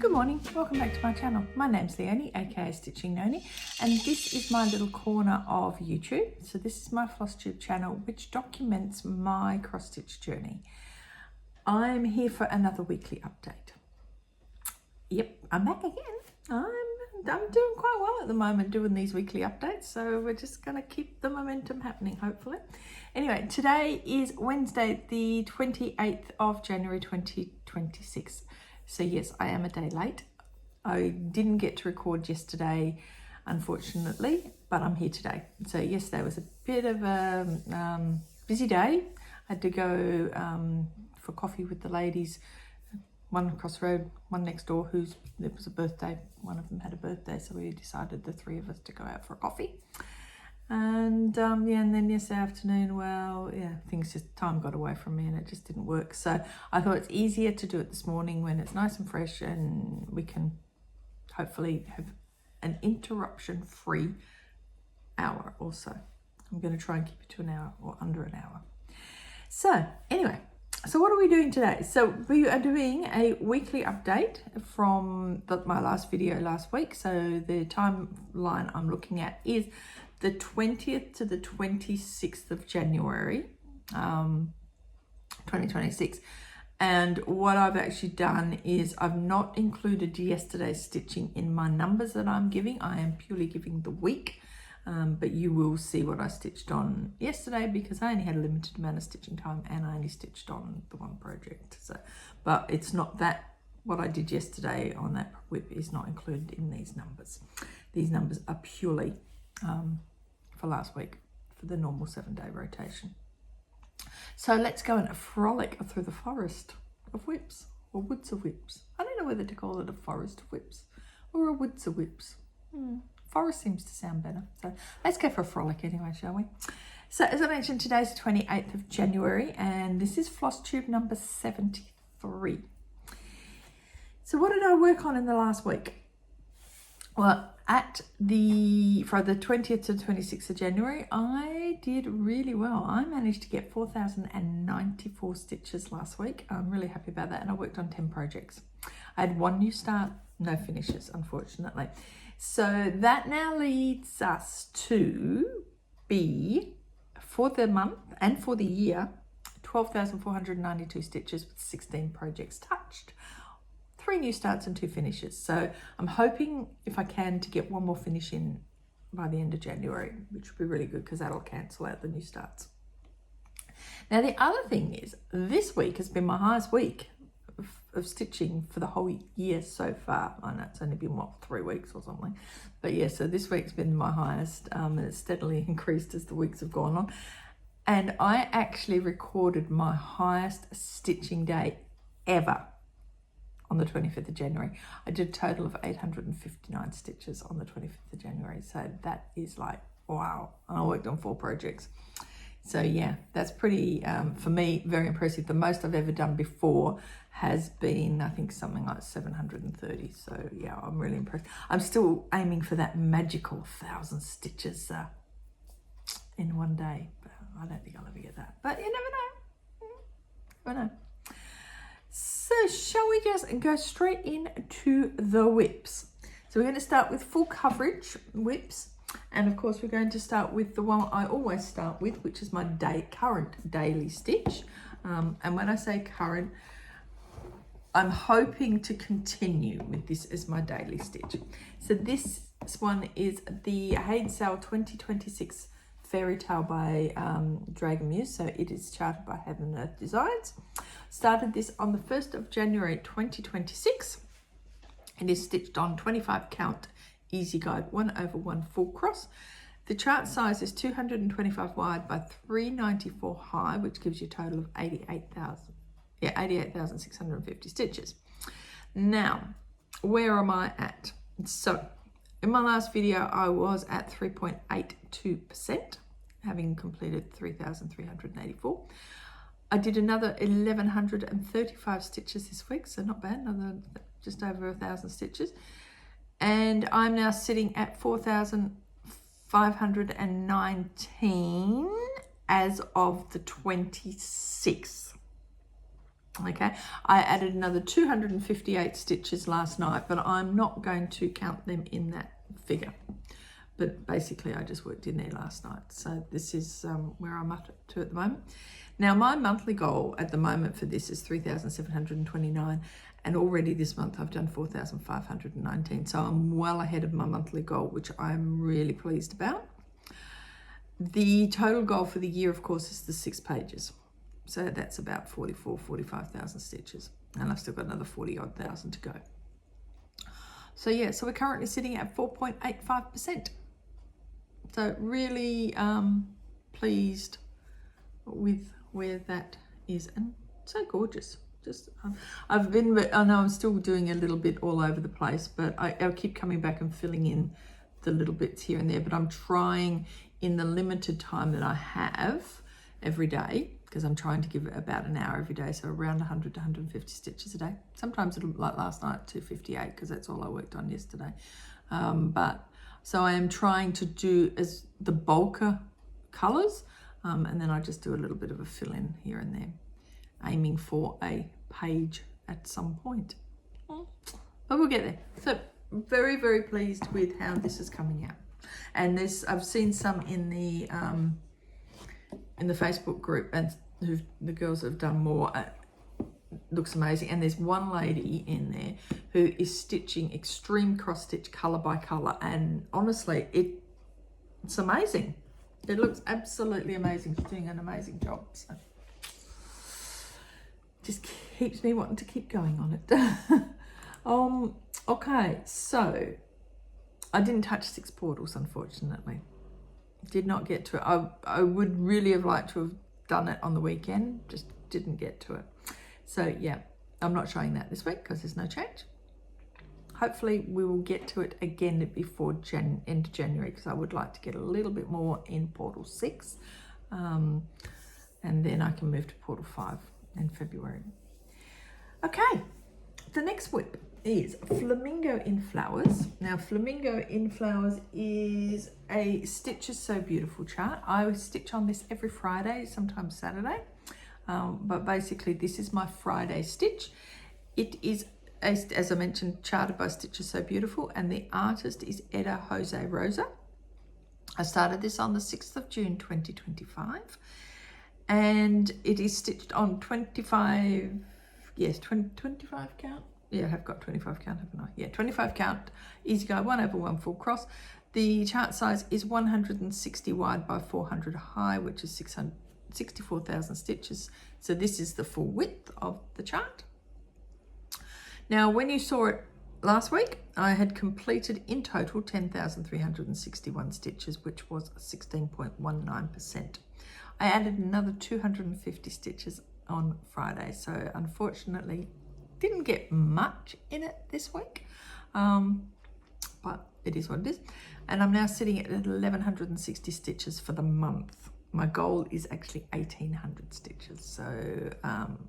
Good morning, welcome back to my channel. My name's Leonie, aka Stitching Noni, and this is my little corner of YouTube. So this is my Flosstube channel, which documents my cross-stitch journey. I'm here for another weekly update. Yep, I'm back again. I'm doing quite well at the moment doing these weekly updates, so we're just going to keep the momentum happening, hopefully. Anyway, today is Wednesday, the 28th of January 2026. So yes, I am a day late. I didn't get to record yesterday, unfortunately, but I'm here today. So yesterday was a bit of a busy day. I had to go for coffee with the ladies, one across the road, one next door, it was a birthday. One of them had a birthday, so we decided the three of us to go out for a coffee. And and then yesterday afternoon, time got away from me and it just didn't work. So I thought it's easier to do it this morning when it's nice and fresh and we can hopefully have an interruption-free hour or so. I'm going to try and keep it to an hour or under an hour. So anyway, so what are we doing today? So we are doing a weekly update from my last video last week. So the timeline I'm looking at is the 20th to the 26th of January, 2026. And what I've actually done is I've not included yesterday's stitching in my numbers that I'm giving. I am purely giving the week, but you will see what I stitched on yesterday because I only had a limited amount of stitching time and I only stitched on the one project. So, but it's not that what I did yesterday on that whip is not included in these numbers. These numbers are purely for last week for the normal 7-day rotation. So let's go and frolic through the forest of whips or woods of whips. I don't know whether to call it a forest of whips or a woods of whips. Forest seems to sound better. So let's go for a frolic anyway, shall we? So as I mentioned, today's the 28th of January and this is Flosstube number 73. So what did I work on in the last week? Well, for the 20th to 26th of January, I did really well. I managed to get 4,094 stitches last week. I'm really happy about that. And I worked on 10 projects. I had one new start, no finishes, unfortunately. So that now leads us to be, for the month and for the year, 12,492 stitches with 16 projects touched. 3 new starts and 2 finishes. So I'm hoping if I can to get one more finish in by the end of January, which would be really good because that'll cancel out the new starts. Now the other thing is this week has been my highest week of stitching for the whole year so far. I know it's only been 3 weeks or something, but yeah, so this week's been my highest and it's steadily increased as the weeks have gone on. And I actually recorded my highest stitching day ever on the 25th of January. I did a total of 859 stitches on the 25th of January. So that is like, wow. And I worked on 4 projects. So yeah, that's pretty, for me, very impressive. The most I've ever done before has been, I think, something like 730. So yeah, I'm really impressed. I'm still aiming for that magical 1,000 stitches in one day. But I don't think I'll ever get that. But you never know. You never know. So shall we just go straight into the whips? So we're going to start with full coverage whips. And of course, we're going to start with the one I always start with, which is my current daily stitch. And when I say current, I'm hoping to continue with this as my daily stitch. So this one is the HAED Sale 2026 Fairytale by Muse. So it is charted by Heaven and Earth Designs. Started this on the 1st of January 2026. It is stitched on 25 count easy guide 1/1 full cross. The chart size is 225 wide by 394 high, which gives you a total of 88,650 stitches. Now, where am I at? So in my last video, I was at 3.82%, having completed 3,384. I did another 1,135 stitches this week, so not bad, another just over 1,000 stitches. And I'm now sitting at 4,519 as of the 26th. Okay, I added another 258 stitches last night, but I'm not going to count them in that figure. But basically I just worked in there last night. So this is where I'm up to at the moment. Now my monthly goal at the moment for this is 3,729, and already this month I've done 4,519. So I'm well ahead of my monthly goal, which I'm really pleased about. The total goal for the year, of course, is the 6 pages. So that's about 45,000 stitches. And I've still got another 40-odd thousand to go. So yeah, so we're currently sitting at 4.85%. So really pleased with where that is. And so gorgeous. Just I know I'm still doing a little bit all over the place, but I keep coming back and filling in the little bits here and there. But I'm trying in the limited time that I have every day, because I'm trying to give it about an hour every day, so around 100 to 150 stitches a day. Sometimes it'll, like last night, 258, because that's all I worked on yesterday. But so I am trying to do as the bulker colours, and then I just do a little bit of a fill in here and there, aiming for a page at some point. But we'll get there. So very, very pleased with how this is coming out. And this, I've seen some in the Facebook group, and the girls have done more. Looks amazing. And there's one lady in there who is stitching extreme cross stitch color by color, and honestly it's amazing. It looks absolutely amazing. She's doing an amazing job, so just keeps me wanting to keep going on it. Okay, so I didn't touch 6 portals, unfortunately. Did not get to it. I would really have liked to have done it on the weekend, just didn't get to it. So yeah, I'm not showing that this week because there's no change. Hopefully we will get to it again before end of January, because I would like to get a little bit more in portal 6, and then I can move to portal 5 in February. Okay, the next whip is Flamingo in Flowers. Now Flamingo in Flowers is a Stitch is So Beautiful chart. I stitch on this every Friday, sometimes Saturday, but basically this is my Friday stitch. It is, as I mentioned, charted by Stitch is So Beautiful, and the artist is Eder Rosa. I started this on the 6th of June 2025, and it is stitched on 25 count. Yeah, I have got 25 count, haven't I? Yeah, 25 count, easy go, 1/1 full cross. The chart size is 160 wide by 400 high, which is 64,000 stitches. So this is the full width of the chart. Now, when you saw it last week, I had completed in total 10,361 stitches, which was 16.19%. I added another 250 stitches on Friday, so unfortunately didn't get much in it this week, but it is what it is. And I'm now sitting at 1,160 stitches for the month. My goal is actually 1,800 stitches, so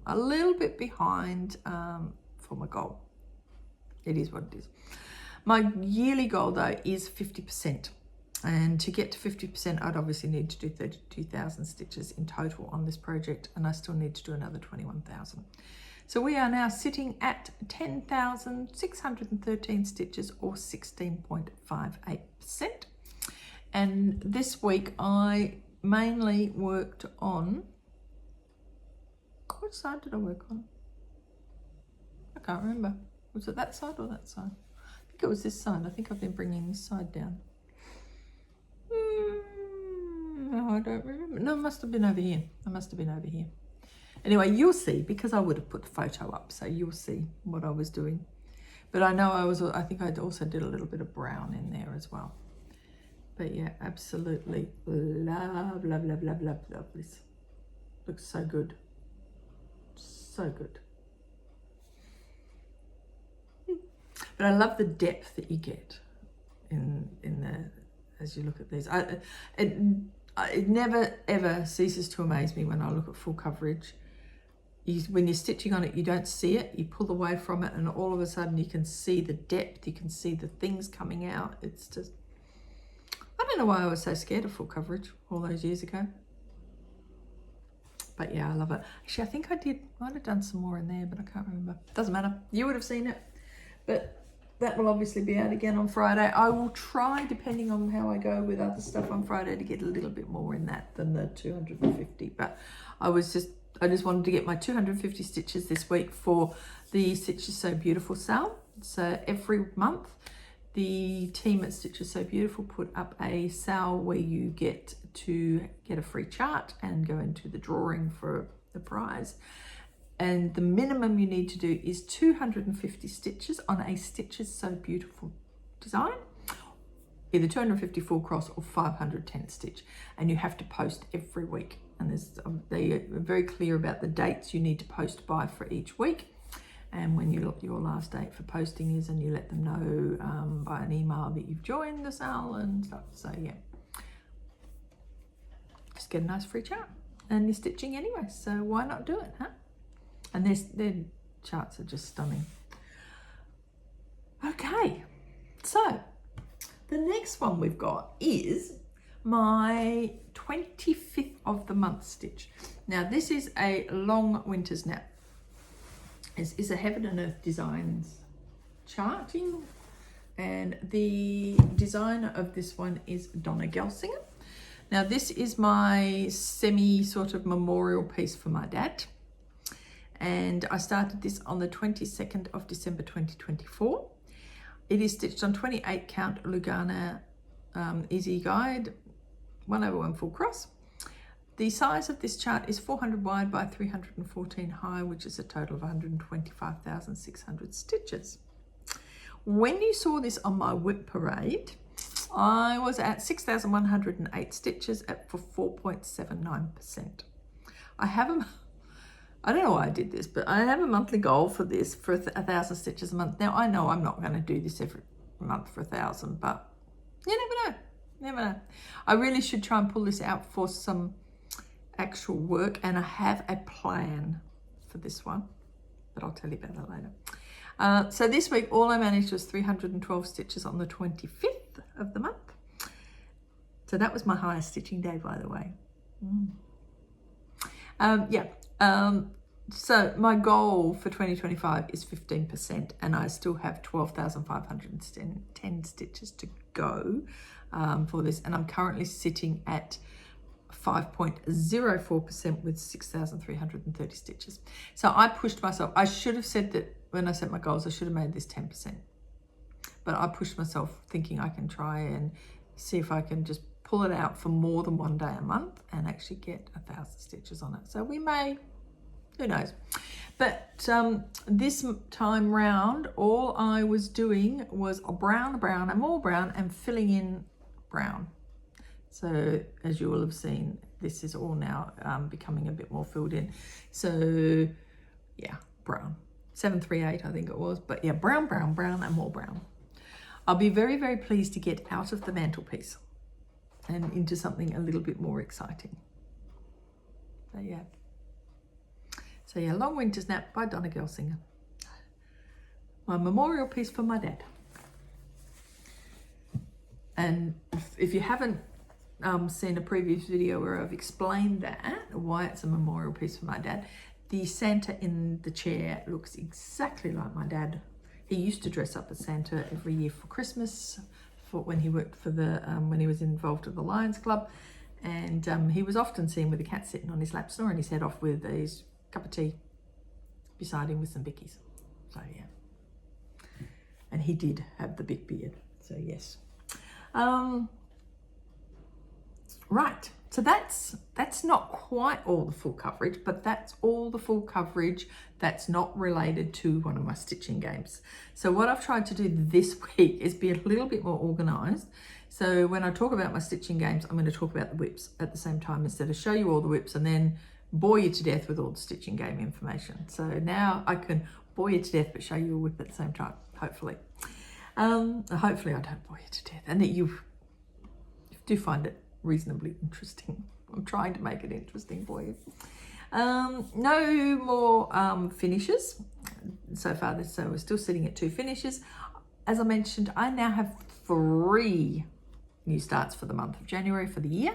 a little bit behind for my goal. It is what it is. My yearly goal though is 50%, and to get to 50% I'd obviously need to do 32,000 stitches in total on this project, and I still need to do another 21,000. So we are now sitting at 10,613 stitches, or 16.58%. And this week I mainly worked on, which side did I work on? I can't remember. Was it that side or that side? I think it was this side. I think I've been bringing this side down. No, I don't remember. No, it must have been over here. I must have been over here. Anyway, you'll see, because I would have put the photo up, so you'll see what I was doing. But I know I think I also did a little bit of brown in there as well. But yeah, absolutely love this. Looks so good. So good. But I love the depth that you get in the, as you look at these. It never ever ceases to amaze me when I look at full coverage. When you're stitching on it, you don't see it. You pull away from it, and all of a sudden you can see the depth. You can see the things coming out. It's just, I don't know why I was so scared of full coverage all those years ago. But yeah, I love it. Actually, I think I might have done some more in there, but I can't remember. Doesn't matter. You would have seen it. But that will obviously be out again on Friday. I will try, depending on how I go with other stuff on Friday, to get a little bit more in that than the 250. But I just wanted to get my 250 stitches this week for the Stitches So Beautiful sale. So every month, the team at Stitches So Beautiful put up a sale where you get to get a free chart and go into the drawing for the prize. And the minimum you need to do is 250 stitches on a Stitches So Beautiful design, either 250 full cross or 510 stitch, and you have to post every week. And they are very clear about the dates you need to post by for each week, and when your last date for posting is, and you let them know by an email that you've joined the sale and stuff. So yeah, just get a nice free chart, and you're stitching anyway, so why not do it, huh? And their charts are just stunning. Okay, so the next one we've got is my 25th of the month stitch. Now this is a long winter's nap. This is a Heaven and Earth Designs charting, and the designer of this one is Dona Gelsinger. Now this is my semi sort of memorial piece for my dad. And I started this on the 22nd of December 2024. It is stitched on 28 count Lugana easy guide, 1/1 full cross. The size of this chart is 400 wide by 314 high, which is a total of 125,600 stitches. When you saw this on my whip parade, I was at 6,108 stitches for 4.79%. I don't know why I did this, but I have a monthly goal for this for 1,000 stitches a month. Now, I know I'm not going to do this every month for 1,000, but you never know. Never know. I really should try and pull this out for some actual work, and I have a plan for this one, but I'll tell you about that later. So this week, all I managed was 312 stitches on the 25th of the month. So that was my highest stitching day, by the way. So my goal for 2025 is 15%, and I still have 12,510 stitches to go for this, and I'm currently sitting at 5.04% with 6,330 stitches. So I pushed myself. I should have said that when I set my goals, I should have made this 10%, but I pushed myself thinking I can try and see if I can just pull it out for more than one day a month and actually get 1,000 stitches on it. So we may, who knows. But this time round, all I was doing was a brown and more brown and filling in brown. So as you will have seen, this is all now becoming a bit more filled in. So yeah, brown. 738 I think it was, but yeah, brown and more brown. I'll be very, very pleased to get out of the mantelpiece and into something a little bit more exciting. So yeah, Long Winter's Nap by Dona Gelsinger. My memorial piece for my dad. And if you haven't seen a previous video where I've explained that, why it's a memorial piece for my dad, the Santa in the chair looks exactly like my dad. He used to dress up as Santa every year for Christmas, when he worked for the when he was involved with the Lions Club, and he was often seen with a cat sitting on his lap, snoring his head off with his cup of tea beside him with some bickies. So yeah, and he did have the big beard. So yes, right. So that's not quite all the full coverage, but that's all the full coverage that's not related to one of my stitching games. So what I've tried to do this week is be a little bit more organized. So when I talk about my stitching games, I'm going to talk about the whips at the same time, instead of show you all the whips and then bore you to death with all the stitching game information. So now I can bore you to death but show you a whip at the same time, hopefully. Hopefully I don't bore you to death, and that you do find it reasonably interesting. I'm trying to make it interesting for you. No more finishes so far. So we're still sitting at 2 finishes. As I mentioned, I now have 3 new starts for the month of January for the year,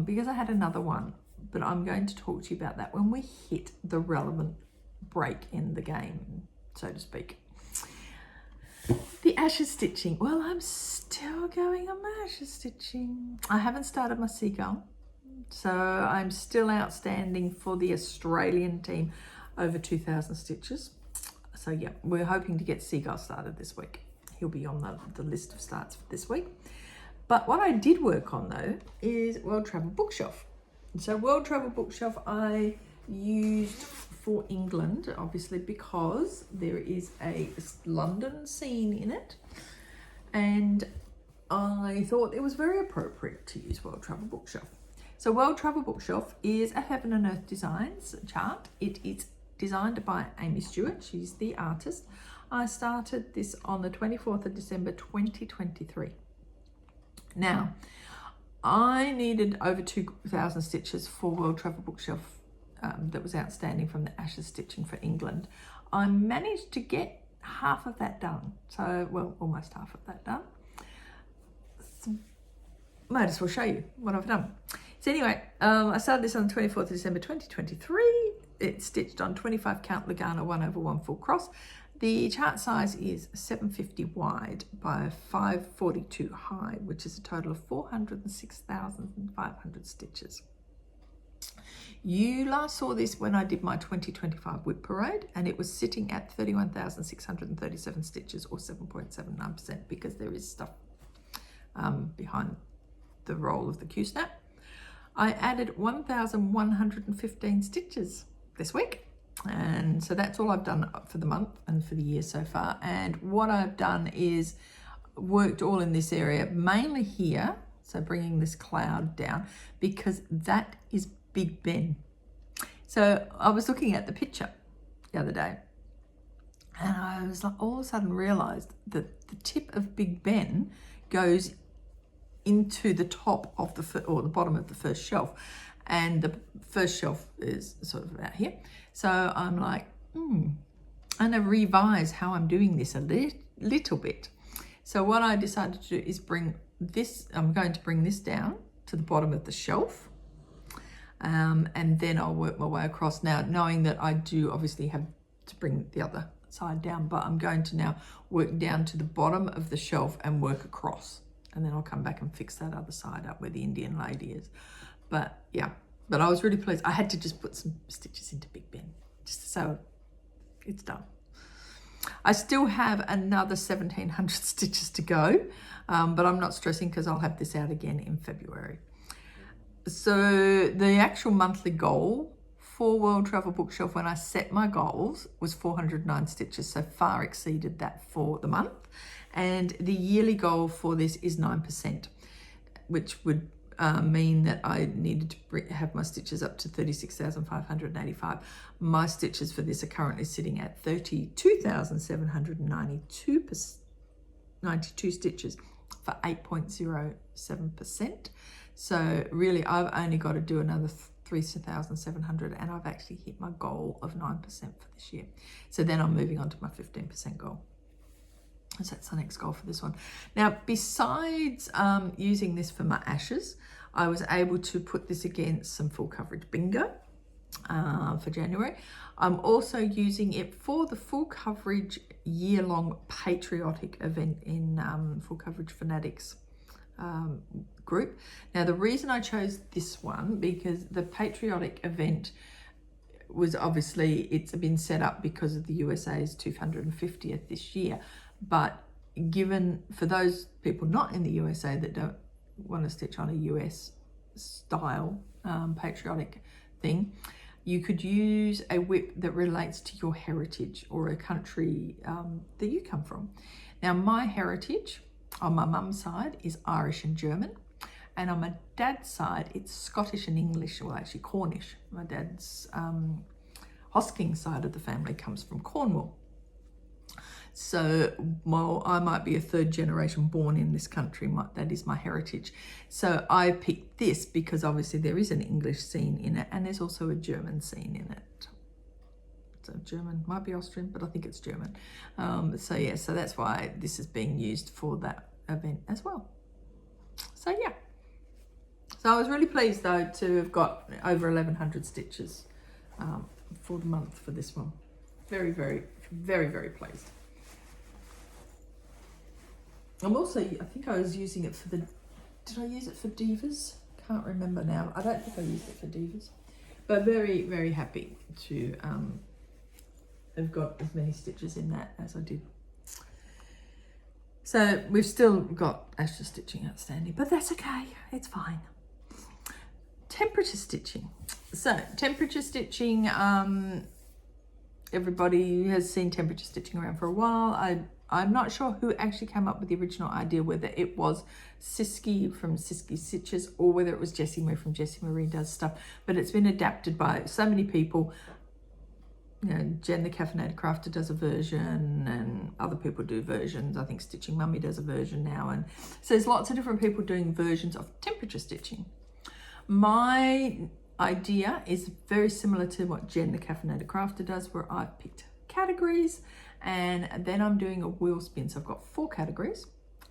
because I had another one but I'm going to talk to you about that when we hit the relevant break in the game, so to speak. The ashes stitching. Well, I'm still going on my ashes stitching. I haven't started my seagull, so I'm still outstanding for the Australian team, over 2,000 stitches. So yeah, we're hoping to get seagull started this week. He'll be on the list of starts for this week. But what I did work on though is World Travel Bookshelf. So World Travel Bookshelf I used for England, obviously, because there is a London scene in it, and I thought it was very appropriate to use World Travel Bookshelf. So World Travel Bookshelf is a Heaven and Earth Designs chart. It is designed by Aimee Stewart. She's the artist. I started this on the 24th of December 2023. Now, I needed over 2,000 stitches for World Travel Bookshelf that was outstanding from the ashes stitching for England. I managed to get half of that done. So, well, almost half of that done. So, might as well show you what I've done. So anyway, I started this on the 24th of December 2023. It's stitched on 25 count Lugana 1/1 full cross. The chart size is 750 wide by 542 high, which is a total of 406,500 stitches. You last saw this when I did my 2025 whip parade, and it was sitting at 31,637 stitches, or 7.79%, because there is stuff behind the roll of the Q-snap. I added 1,115 stitches this week. And so that's all I've done for the month and for the year so far. And what I've done is worked all in this area, mainly here. So bringing this cloud down, because that is Big Ben. So I was looking at the picture the other day, and I was like, all of a sudden realized that the tip of Big Ben goes into the top of the bottom of the first shelf, and the first shelf is sort of about here. So I'm like, I'm gonna revise how I'm doing this a little bit. So what I decided to do is bring this, I'm going to bring this down to the bottom of the shelf, and then I'll work my way across. Now, knowing that I do obviously have to bring the other side down, but I'm going to now work down to the bottom of the shelf and work across, and then I'll come back and fix that other side up where the Indian lady is. But yeah, but I was really pleased. I had to just put some stitches into Big Ben, just so it's done. I still have another 1,700 stitches to go, but I'm not stressing because I'll have this out again in February. So the actual monthly goal for World Travel Bookshelf, when I set my goals, was 409 stitches, so far exceeded that for the month. And the yearly goal for this is 9%, which would mean that I needed to have my stitches up to 36,585. My stitches for this are currently sitting at 32,792 stitches for 8.07%. So really, I've only got to do another 3,700, and I've actually hit my goal of 9% for this year. So then I'm moving on to my 15% goal. So that's the next goal for this one. Now, besides using this for my ashes, I was able to put this against some full coverage bingo for January. I'm also using it for the full coverage year-long patriotic event in Full Coverage Fanatics group. Now, the reason I chose this one, because the patriotic event was obviously, it's been set up because of the USA's 250th this year. But given, for those people not in the USA that don't want to stitch on a US style patriotic thing, you could use a whip that relates to your heritage or a country that you come from. Now, my heritage on my mum's side is Irish and German, and on my dad's side it's Scottish and English, well actually Cornish. My dad's Hosking side of the family comes from Cornwall. So while I might be a third generation born in this country, that is my heritage. So I picked this because obviously there is an English scene in it, and there's also a German scene in it. So German, might be Austrian, but I think it's German. So yeah, so that's why this is being used for that event as well. So yeah, So I was really pleased though to have got over 1100 stitches for the month for this one. Very, very, very, very pleased. I'm also, I think I was using it for the, did I use it for Divas? Can't remember now. I don't think I used it for Divas. But very, very happy to have got as many stitches in that as I did. So we've still got extra stitching outstanding, but that's okay, it's fine. Temperature stitching. So temperature stitching, everybody has seen temperature stitching around for a while. I'm not sure who actually came up with the original idea, whether it was Siski from Siski Stitches or whether it was Jessie Marie from Jessie Marie Does Stuff, but it's been adapted by so many people. You know, Jen the Caffeinated Crafter does a version and other people do versions. I think Stitching Mummy does a version now. And so there's lots of different people doing versions of temperature stitching. My idea is very similar to what Jen the Caffeinated Crafter does, where I've picked categories and then I'm doing a wheel spin. So I've got 4 categories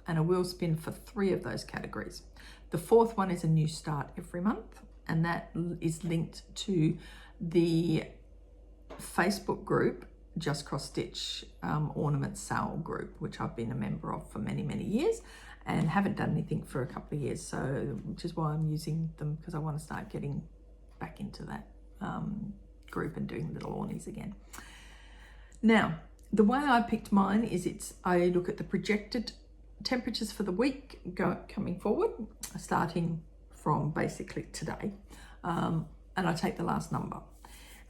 and a wheel spin for 3 of those categories. The 4th one is a new start every month, and that is linked to the Facebook group, Just Cross Stitch Ornament Sale group, which I've been a member of for many, many years and haven't done anything for a couple of years. So, which is why I'm using them, because I want to start getting back into that group and doing little ornies again. Now, the way I picked mine is I look at the projected temperatures for the week coming forward, starting from basically today, and I take the last number.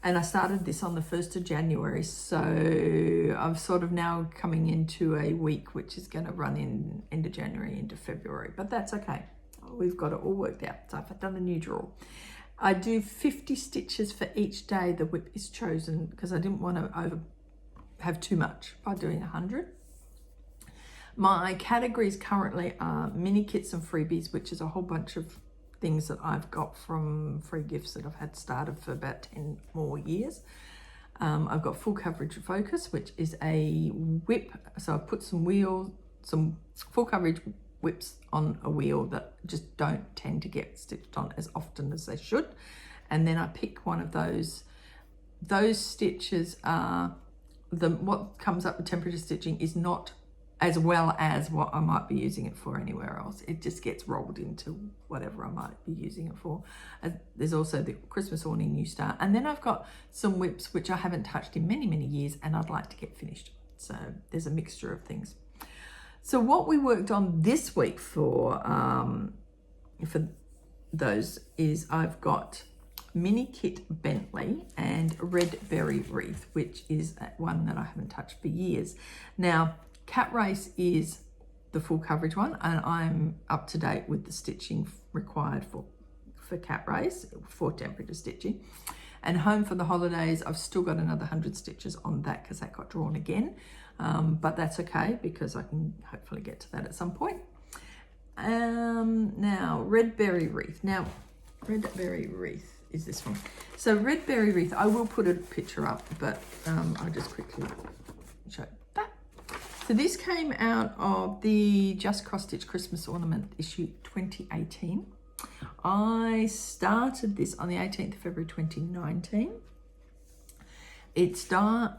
And I started this on the 1st of January, so I'm sort of now coming into a week which is going to run in end of January into February, but that's okay. We've got it all worked out. So I've done a new draw. I do 50 stitches for each day the whip is chosen, because I didn't want to have too much by doing 100. My categories currently are mini kits and freebies, which is a whole bunch of things that I've got from free gifts that I've had started for about 10 more years. I've got full coverage focus, which is a whip. So I've put some full coverage whips on a wheel that just don't tend to get stitched on as often as they should. And then I pick one of those. Those stitches are what comes up with temperature stitching is not as well as what I might be using it for anywhere else. It just gets rolled into whatever I might be using it for. There's also the Christmas awning new start. And then I've got some whips which I haven't touched in many, many years and I'd like to get finished. So there's a mixture of things. So what we worked on this week for those is I've got mini kit Bentley and Red Berry Wreath, which is one that I haven't touched for years. Now, Cat Race is the full coverage one, and I'm up to date with the stitching required for Cat Race for temperature stitching. And Home for the Holidays, I've still got another 100 stitches on that because that got drawn again, but that's okay because I can hopefully get to that at some point. Now, Red Berry Wreath. Now, Red Berry Wreath is this one. So Red Berry Wreath, I will put a picture up, but I'll just quickly show that. So this came out of the Just Cross Stitch Christmas Ornament issue 2018. I started this on the 18th of February 2019. It's on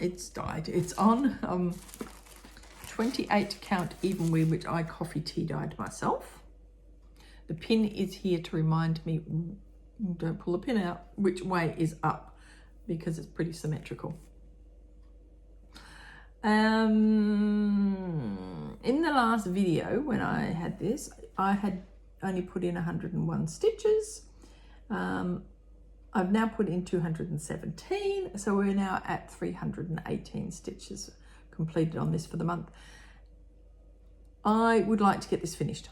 28 count even weave, which I coffee tea dyed myself. The pin is here to remind me, don't pull the pin out, which way is up, because it's pretty symmetrical. In the last video when I had this, I had only put in 101 stitches. I've now put in 217, so we're now at 318 stitches completed on this for the month. I would like to get this finished,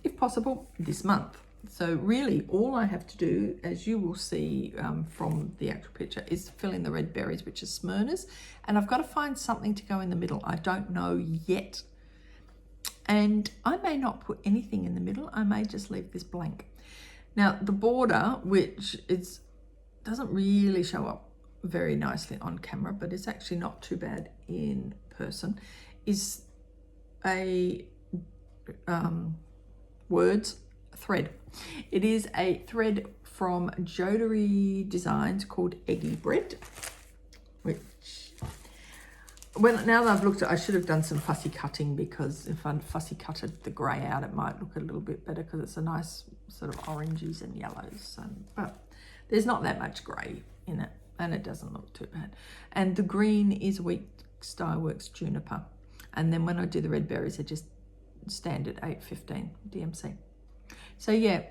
if possible, this month. So really all I have to do, as you will see from the actual picture, is fill in the red berries, which is Smyrna's, and I've got to find something to go in the middle. I don't know yet, and I may not put anything in the middle. I may just leave this blank. Now the border, which doesn't really show up very nicely on camera, but it's actually not too bad in person, is a words thread. It is a thread from Jodery Designs called Eggy Bread, which, now that I've looked at it, I should have done some fussy cutting, because if I fussy cutted the grey out, it might look a little bit better, because it's a nice sort of oranges and yellows. But there's not that much grey in it, and it doesn't look too bad. And the green is Wheat Styleworks Juniper. And then when I do the red berries, they're just standard 815 DMC. So yeah,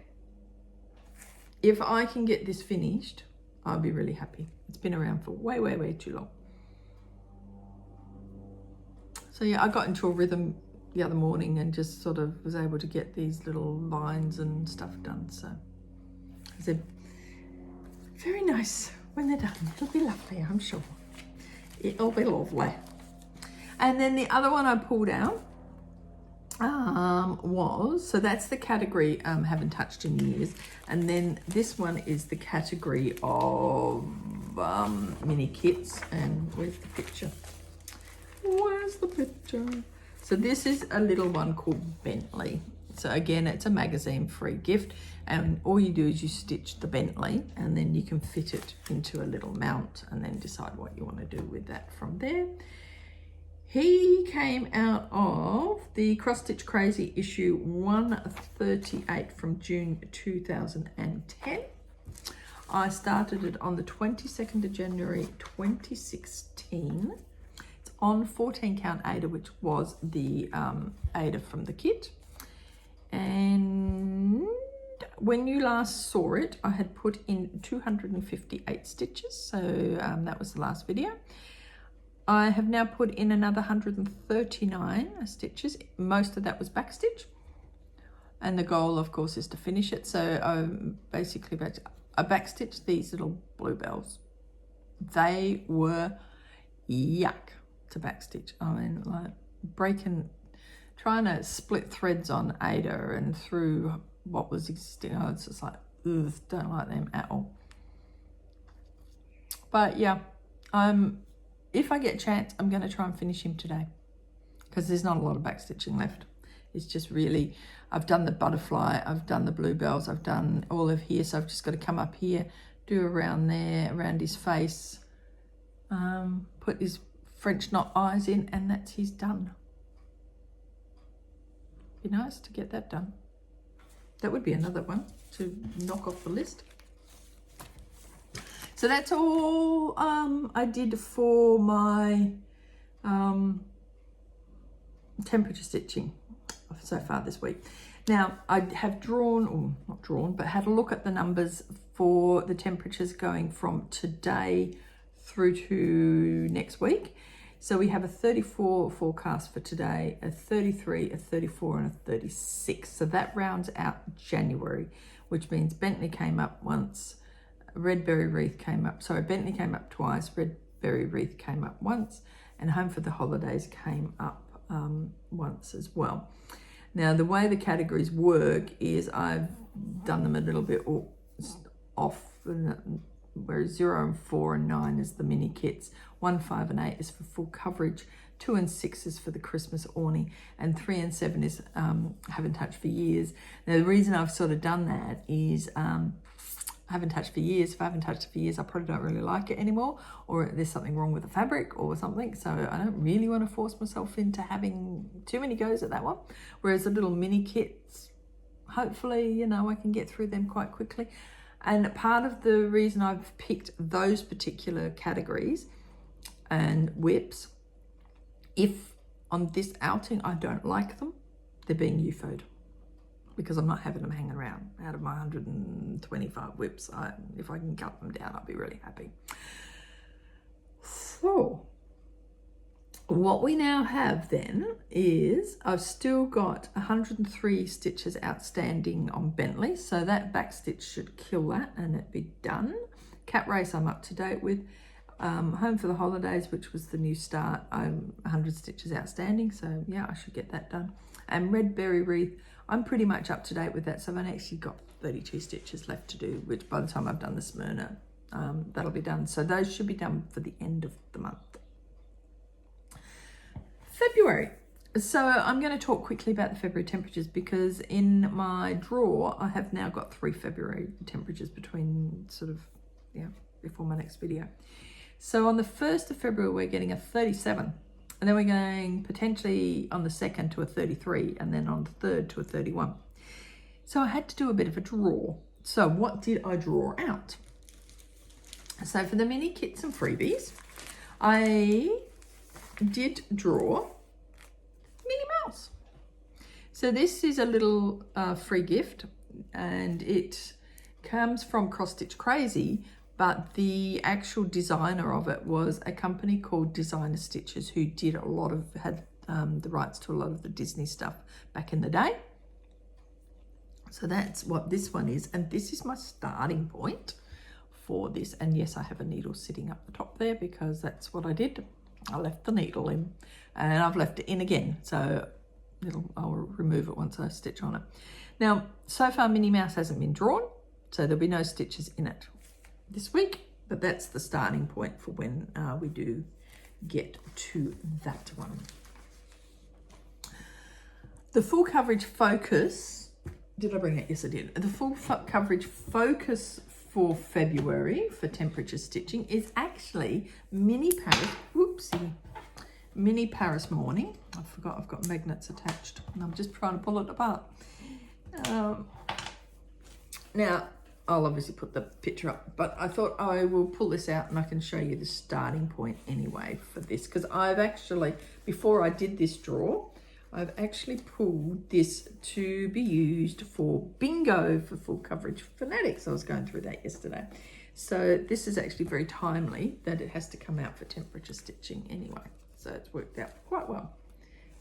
if I can get this finished, I'll be really happy. It's been around for way, way, way too long. So yeah, I got into a rhythm the other morning and just sort of was able to get these little lines and stuff done. So they're very nice when they're done. It'll be lovely, I'm sure. It'll be lovely. And then the other one I pulled out so that's the category haven't touched in years, and then this one is the category of mini kits. And where's the picture? Where's the picture? So this is a little one called Bentley. So again, it's a magazine free gift, and all you do is you stitch the Bentley, and then you can fit it into a little mount and then decide what you want to do with that from there. He came out of the Cross Stitch Crazy issue 138 from June 2010. I started it on the 22nd of January 2016. It's on 14 count Eder, which was the Eder from the kit. And when you last saw it, I had put in 258 stitches. So that was the last video. I have now put in another 139 stitches. Most of that was backstitch. And the goal, of course, is to finish it. So I backstitched these little bluebells. They were yuck to backstitch. I mean, like trying to split threads on Eder and through what was existing. I was just like, ugh, don't like them at all. But yeah, if I get a chance, I'm going to try and finish him today, because there's not a lot of backstitching left. It's just really, I've done the butterfly, I've done the bluebells, I've done all of here. So I've just got to come up here, do around there, around his face, put his French knot eyes in, and that's his done. Be nice to get that done. That would be another one to knock off the list. So that's all I did for my temperature stitching so far this week. Now, I have drawn, or not drawn, but had a look at the numbers for the temperatures going from today through to next week. So we have a 34 forecast for today, a 33, a 34, and a 36. So that rounds out January, which means Bentley came up once, Red Berry Wreath came up, sorry, Bentley came up twice, Red Berry Wreath came up once, and Home for the Holidays came up once as well. Now, the way the categories work is I've done them a little bit off, whereas 0 and 4 and 9 is the mini kits, 1, 5 and 8 is for full coverage, 2 and 6 is for the Christmas awning, and 3 and 7 is haven't touched for years. Now, the reason I've sort of done that is haven't touched for years. If I haven't touched it for years, I probably don't really like it anymore, or there's something wrong with the fabric or something. So I don't really want to force myself into having too many goes at that one. Whereas the little mini kits, hopefully, you know, I can get through them quite quickly. And part of the reason I've picked those particular categories and whips, if on this outing I don't like them, they're being UFO'd, because I'm not having them hanging around. Out of my 125 whips, if I can cut them down, I'll be really happy. So what we now have then is I've still got 103 stitches outstanding on Bentley, so that back stitch should kill that and it be done. Cat Race I'm up to date with. Home for the Holidays, which was the new start, I'm 100 stitches outstanding, so yeah, I should get that done. And Red Berry Wreath, I'm pretty much up to date with that, so I've actually got 32 stitches left to do, which by the time I've done the Smyrna, that'll be done. So those should be done for the end of the month. February. So I'm going to talk quickly about the February temperatures because in my drawer I have now got 3 February temperatures between before my next video. So on the 1st of February we're getting a 37, and then we're going potentially on the 2nd to a 33, and then on the 3rd to a 31. So I had to do a bit of a draw. So what did I draw out? So for the mini kits and freebies, I did draw Minnie Mouse. So this is a little free gift, and it comes from Cross Stitch Crazy, but the actual designer of it was a company called Designer Stitches, who did had the rights to a lot of the Disney stuff back in the day. So that's what this one is, and this is my starting point for this. And yes, I have a needle sitting up the top there because that's what I did. I left the needle in, and I've left it in again, so I'll remove it once I stitch on it. Now, so far Minnie Mouse hasn't been drawn, so there'll be no stitches in it this week, but that's the starting point for when we do get to that one. The full coverage focus, did I bring it? Yes, I did. The full coverage focus for February for temperature stitching is actually Mini Paris Morning. I forgot I've got magnets attached and I'm just trying to pull it apart. Now I'll obviously put the picture up, but I thought I will pull this out and I can show you the starting point anyway for this, because I've actually, before I did this draw, I've actually pulled this to be used for bingo for full coverage fanatics. I was going through that yesterday. So this is actually very timely that it has to come out for temperature stitching anyway. So it's worked out quite well.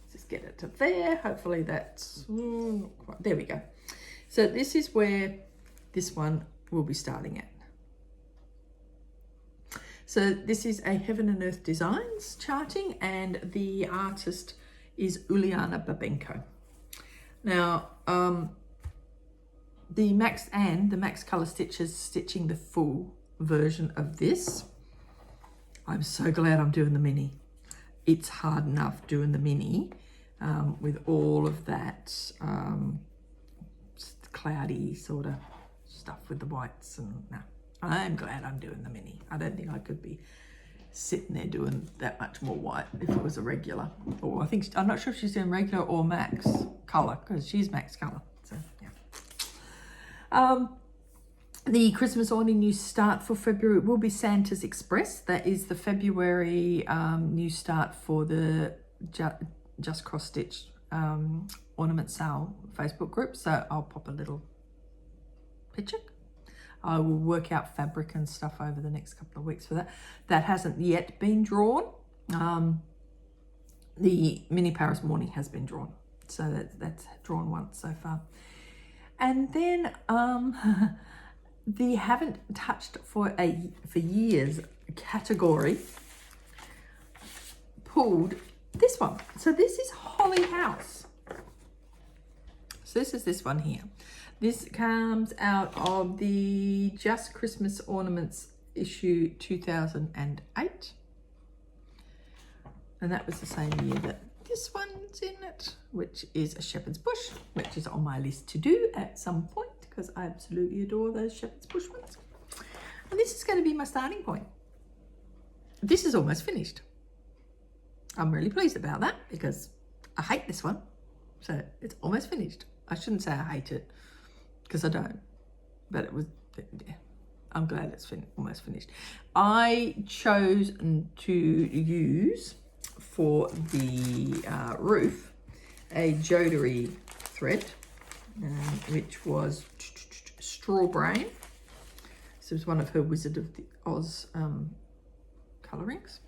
Let's just get it to there. Hopefully that's, there we go. So this is where this one will be starting at. So this is a Heaven and Earth Designs charting, and the artist is Uliana Babenko. Now, the Max Color Stitches stitching the full version of this. I'm so glad I'm doing the mini. It's hard enough doing the mini with all of that cloudy sort of stuff with the whites, and no, I'm glad I'm doing the mini. I don't think I could be sitting there doing that much more white if it was a regular, or I'm not sure if she's doing regular or max color, because she's max color. So yeah. The Christmas awning new start for February will be Santa's Express. That is the February new start for the Just Cross Stitch ornament sale Facebook group. So I'll pop a little picture. I will work out fabric and stuff over the next couple of weeks for that. That hasn't yet been drawn. The Mini Paris Morning has been drawn. So that's drawn once so far. And then the haven't touched for years category pulled this one. So this is Holly House. So this is this one here. This comes out of the Just Christmas Ornaments issue 2008. And that was the same year that this one's in it, which is a shepherd's bush, which is on my list to do at some point because I absolutely adore those shepherd's bush ones. And this is going to be my starting point. This is almost finished. I'm really pleased about that because I hate this one. So it's almost finished. I shouldn't say I hate it, because I don't, but it was, yeah, I'm glad it's almost finished. I chose to use for the roof a Jodery thread, which was Straw Brain. This was one of her Wizard of the Oz colourings.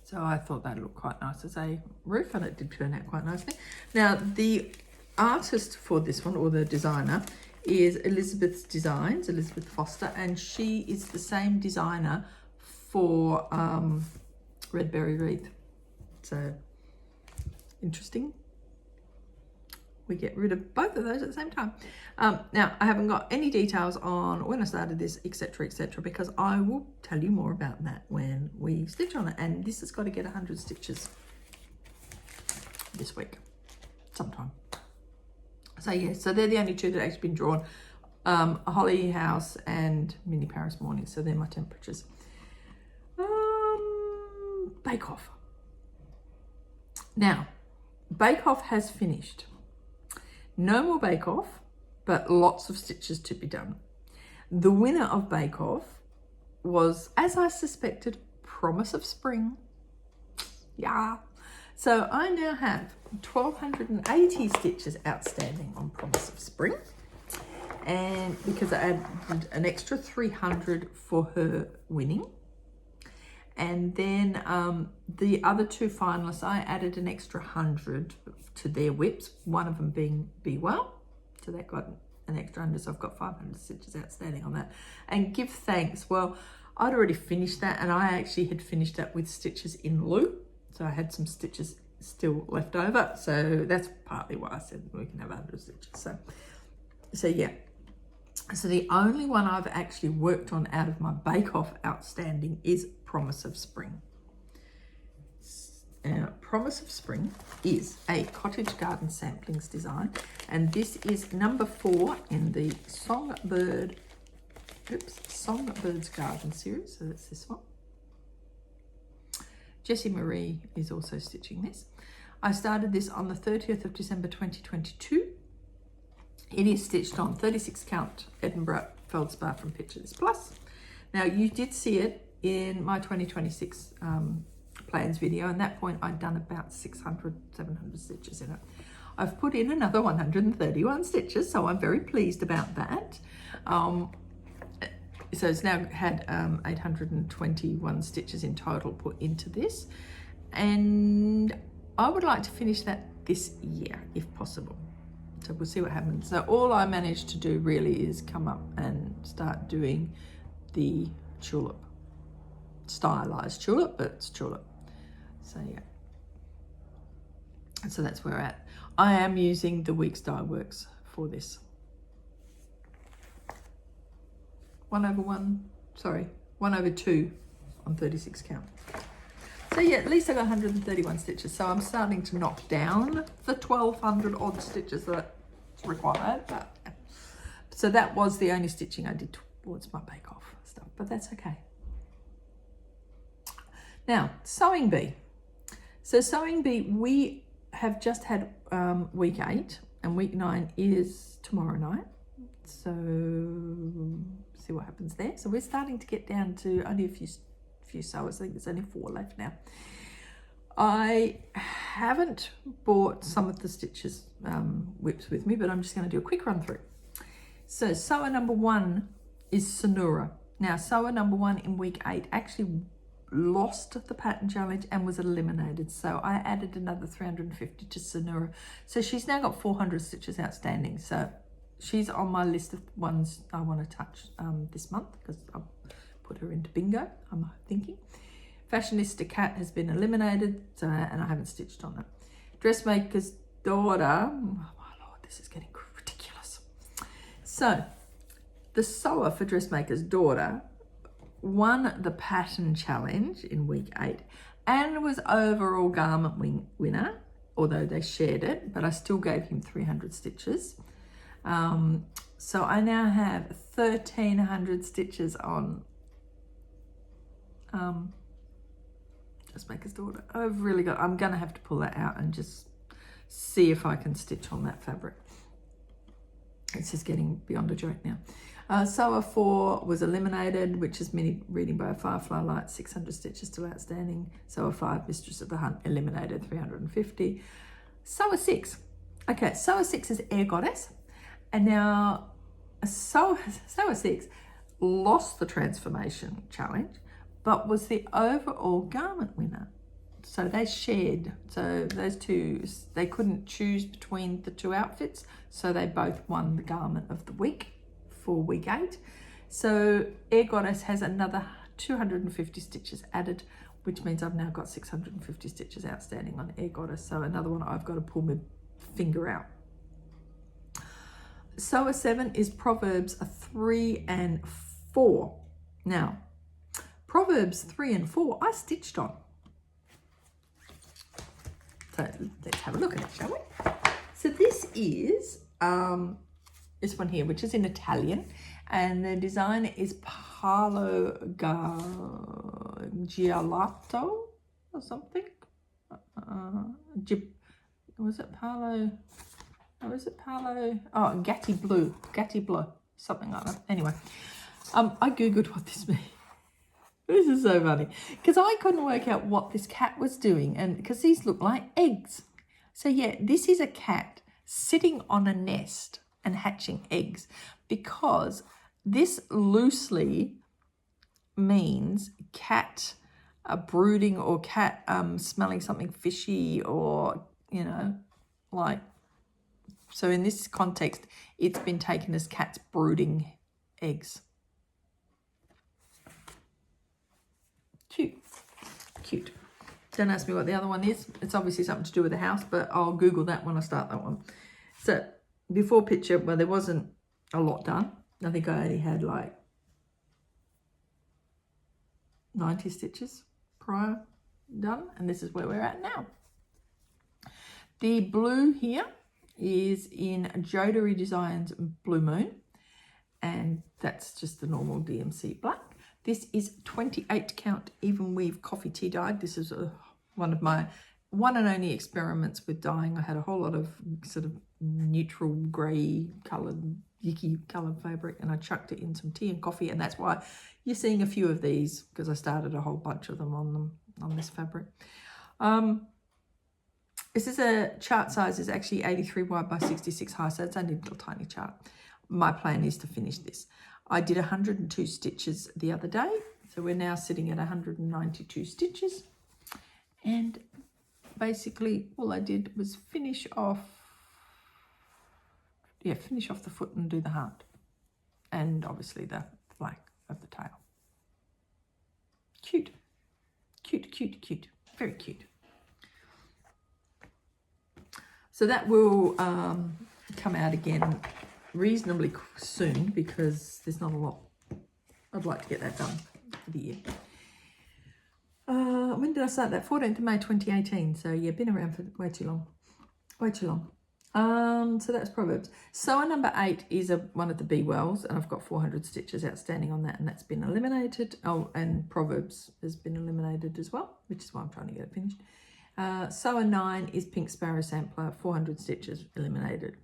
So I thought that looked quite nice as a roof, and it did turn out quite nicely. Now, the artist for this one, or the designer, is Elisabeth's Designs, Elisabeth Foster, and she is the same designer for Red Berry Wreath. So, interesting. We get rid of both of those at the same time. Now, I haven't got any details on when I started this, etc., because I will tell you more about that when we stitch on it. And this has got to get 100 stitches. this week, sometime. So yeah, so they're the only two that have actually been drawn. Holly House and Mini Paris Morning. So they're my temperatures. Bake Off. Now, Bake Off has finished. No more Bake Off, but lots of stitches to be done. The winner of Bake Off was, as I suspected, Promise of Spring. Yeah. So I now have 1,280 stitches outstanding on Promise of Spring. And because I added an extra 300 for her winning. And then the other two finalists, I added an extra 100 to their whips, one of them being Be Well. So that got an extra 100, so I've got 500 stitches outstanding on that. And Give Thanks, well, I'd already finished that, and I actually had finished that with stitches in lieu. So I had some stitches still left over. So that's partly why I said we can have 100 stitches. So yeah. So the only one I've actually worked on out of my Bake Off outstanding is Promise of Spring. Promise of Spring is a cottage garden samplings design, and this is number 4 in the Songbirds Garden series. So that's this one. Jessie Marie is also stitching this. I started this on the 30th of December 2022. It is stitched on 36 count Edinburgh Feldspar from Pictures Plus. Now, you did see it in my 2026 plans video, and at that point I'd done about 600, 700 stitches in it. I've put in another 131 stitches, so I'm very pleased about that. So it's now had 821 stitches in total put into this, and I would like to finish that this year if possible. So we'll see what happens. So all I managed to do really is come up and start doing the tulip, stylized tulip, but it's tulip. So yeah, and so that's where we're at. I am using the Weeks Dye Works for this. 1/2 on 36 count. So yeah, at least I got 131 stitches. So I'm starting to knock down the 1,200 odd stitches that's required. But, so that was the only stitching I did towards my Bake Off stuff, but that's okay. Now, Sewing Bee. So Sewing Bee, we have just had week 8, and week 9 is tomorrow night. So see what happens there. So we're starting to get down to only a few sewers. I think there's only 4 left now. I haven't bought some of the stitches whips with me, but I'm just going to do a quick run through. So sewer number 1 is Sonura. Now sewer number 1 in week 8 actually lost the pattern challenge and was eliminated, so I added another 350 to Sonura. So she's now got 400 stitches outstanding. So she's on my list of ones I want to touch this month, because I'll put her into bingo, I'm thinking. Fashionista Cat has been eliminated, so, and I haven't stitched on that. Dressmaker's Daughter, oh my lord, this is getting ridiculous. So the sewer for Dressmaker's Daughter won the pattern challenge in week 8 and was overall garment winner, although they shared it, but I still gave him 300 stitches. So I now have 1,300 stitches on Dressmaker's Daughter. I'm gonna have to pull that out and just see if I can stitch on that fabric. It's just getting beyond a joke now. Sewer 4 was eliminated, which is Mini Reading by a Firefly Light, 600 stitches still outstanding. Sewer 5, Mistress of the Hunt, eliminated, 350. Sewer 6. Okay, Sewer 6 is Air Goddess. And now Sewer 6 lost the transformation challenge, but was the overall garment winner. So they shared. So those two, they couldn't choose between the 2 outfits, so they both won the garment of the week for week 8. So Air Goddess has another 250 stitches added, which means I've now got 650 stitches outstanding on Air Goddess. So another one I've got to pull my finger out. Sewer 7 is Proverbs 3 and 4. Now, Proverbs 3 and 4 I stitched on. So let's have a look at it, shall we? So this is this one here, which is in Italian, and the designer is Paolo Gialato or something. Was it Paolo? Oh, is it Paolo? Oh, Gattiblu, something like that. Anyway, I googled what this means. This is so funny because I couldn't work out what this cat was doing, and because these look like eggs. So yeah, this is a cat sitting on a nest and hatching eggs, because this loosely means cat brooding, or cat smelling something fishy, or, you know, like, so in this context, it's been taken as cats brooding eggs. Cute. Don't ask me what the other one is. It's obviously something to do with the house, but I'll Google that when I start that one. So before picture, well, there wasn't a lot done. I think I only had like 90 stitches prior done, and this is where we're at now. The blue here is in Jodari Designs Blue Moon, and that's just the normal DMC black. This is 28 count even weave coffee tea dyed. This is one of my one and only experiments with dyeing. I had a whole lot of sort of neutral grey coloured, yicky coloured fabric, and I chucked it in some tea and coffee, and that's why you're seeing a few of these, because I started a whole bunch of them on this fabric. This is a chart size is actually 83 wide by 66 high, so it's only a little tiny chart. My plan is to finish this. I did 102 stitches the other day, so we're now sitting at 192 stitches, and basically all I did was finish off the foot and do the heart, and obviously the flank of the tail. Cute, very cute. So that will come out again reasonably soon, because there's not a lot. I'd like to get that done for the year. When did I start that? 14th of May 2018. So yeah, been around for way too long. So that's Proverbs. Sewer number 8 is one of the Be Wells, and I've got 400 stitches outstanding on that, and that's been eliminated. Oh, and Proverbs has been eliminated as well, which is why I'm trying to get it finished. Sewer 9 is Pink Sparrow Sampler, 400 stitches eliminated.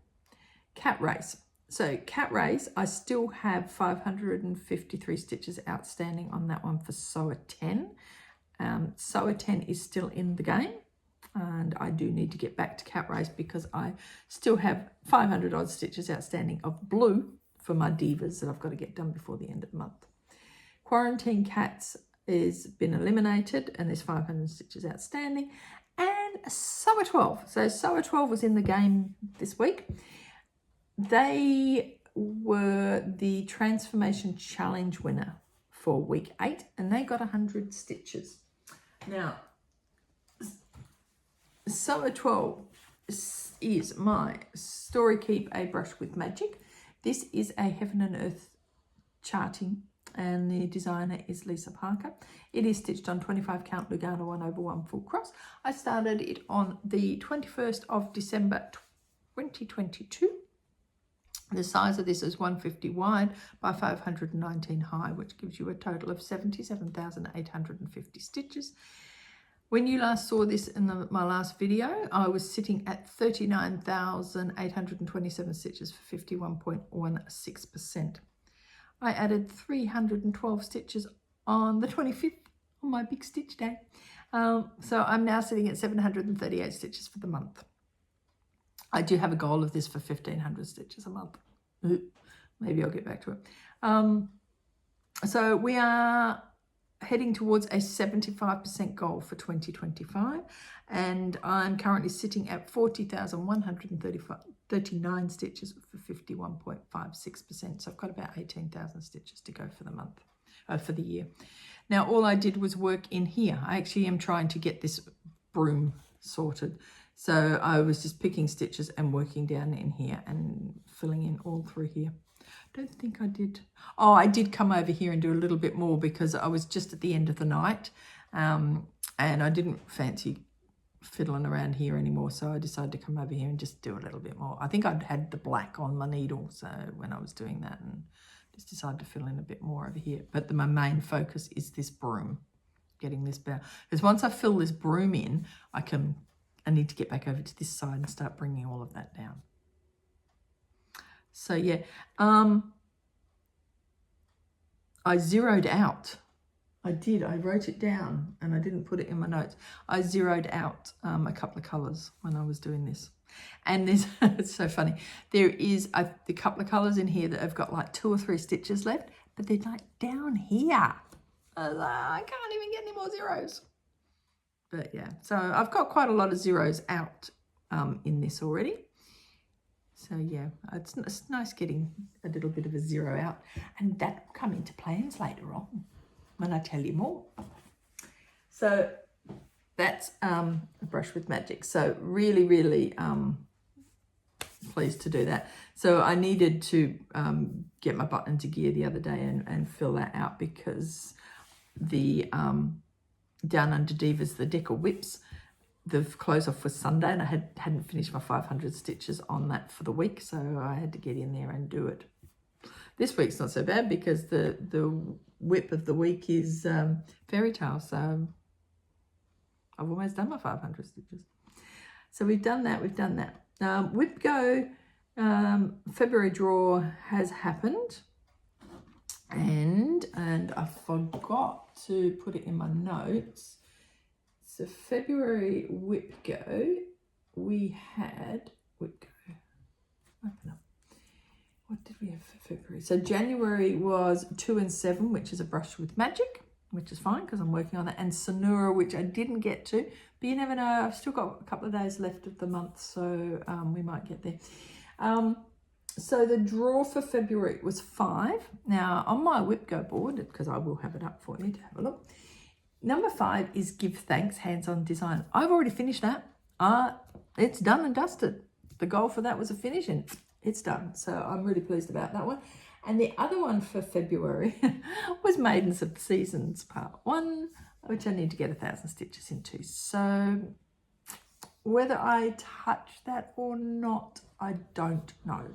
Cat Race. So Cat Race, I still have 553 stitches outstanding on that one for Sewer 10. Sewer 10 is still in the game, and I do need to get back to Cat Race because I still have 500 odd stitches outstanding of blue for my divas that I've got to get done before the end of the month. Quarantine Cats is been eliminated, and there's 500 stitches outstanding. And Sewer 12. So Sewer 12 was in the game this week. They were the Transformation Challenge winner for week 8, and they got 100 stitches. Now, Sewer 12 is my Story Keep A Brush with Magick. This is a Heaven and Earth charting, and the designer is Lisa Parker. It is stitched on 25 count Lugano 1/1 full cross. I started it on the 21st of December 2022. The size of this is 150 wide by 519 high, which gives you a total of 77,850 stitches. When you last saw this in my last video, I was sitting at 39,827 stitches for 51.16%. I added 312 stitches on the 25th, on my big stitch day. So I'm now sitting at 738 stitches for the month. I do have a goal of this for 1,500 stitches a month. Maybe I'll get back to it. So we are heading towards a 75% goal for 2025, and I'm currently sitting at 40,139 stitches for 51.56%. So I've got about 18,000 stitches to go for the month, for the year. Now, all I did was work in here. I actually am trying to get this broom sorted. So I was just picking stitches and working down in here and filling in all through here. Don't think I did. Oh, I did come over here and do a little bit more because I was just at the end of the night, and I didn't fancy fiddling around here anymore, so I decided to come over here and just do a little bit more. I think I'd had the black on my needle, so when I was doing that, and just decided to fill in a bit more over here. But my main focus is this broom, getting this bow, because once I fill this broom in, I need to get back over to this side and start bringing all of that down. So yeah, I zeroed out. I wrote it down and I didn't put it in my notes. I zeroed out a couple of colours when I was doing this. And there's, it's so funny, there is a couple of colours in here that have got like 2 or 3 stitches left, but they're like down here. I was like, I can't even get any more zeros. But yeah, so I've got quite a lot of zeros out in this already. So yeah, it's nice getting a little bit of a zero out, and that will come into plans later on when I tell you more. So that's a brush with Magick. So really, really pleased to do that. So I needed to get my button into gear the other day and fill that out, because the Down Under Divas, the Decker Whips, the close off was Sunday, and I hadn't finished my 500 stitches on that for the week, so I had to get in there and do it. This week's not so bad because the whip of the week is Fairytale, so I've almost done my 500 stitches. So we've done that. Whip Go February draw has happened, and I forgot to put it in my notes. So February Whip Go, we had Whip Go. Open up. What did we have for February? So January was 2 and 7, which is a brush with Magick, which is fine because I'm working on that, and Sonura, which I didn't get to, but you never know. I've still got a couple of days left of the month, so we might get there. So the draw for February was 5. Now on my Whip Go board, because I will have it up for you to have a look, number 5 is Give Thanks, Hands-On Design. I've already finished that. It's done and dusted. The goal for that was a finish, and it's done. So I'm really pleased about that one. And the other one for February was Maidens of the Seasons Part 1, which I need to get 1,000 stitches into. So whether I touch that or not, I don't know.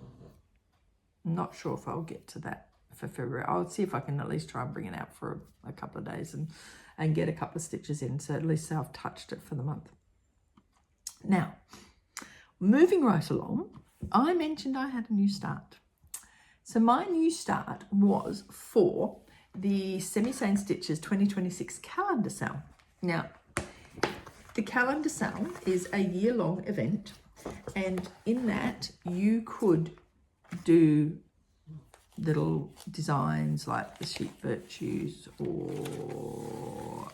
I'm not sure if I'll get to that for February. I'll see if I can at least try and bring it out for a couple of days and get a couple of stitches in, so at least I've touched it for the month. Now, moving right along, I mentioned I had a new start. So my new start was for the Semi-Sane Stitches 2026 calendar sale. Now, the calendar sale is a year-long event, and in that you could do little designs like the Sheep Virtues or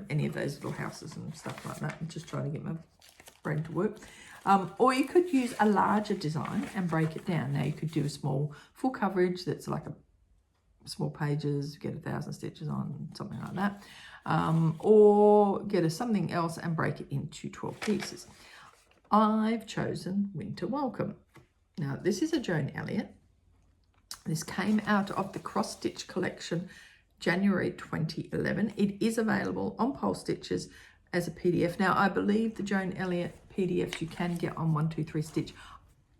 any of those little houses and stuff like that. I'm just trying to get my brain to work. Or you could use a larger design and break it down. Now you could do a small full coverage that's like a small pages, get 1,000 stitches on, something like that. Or get something else and break it into 12 pieces. I've chosen Winter Welcome. Now this is a Joan Elliott. This came out of the Cross Stitch collection, January 2011. It is available on Pole Stitches as a PDF. Now, I believe the Joan Elliott PDFs you can get on 123 Stitch.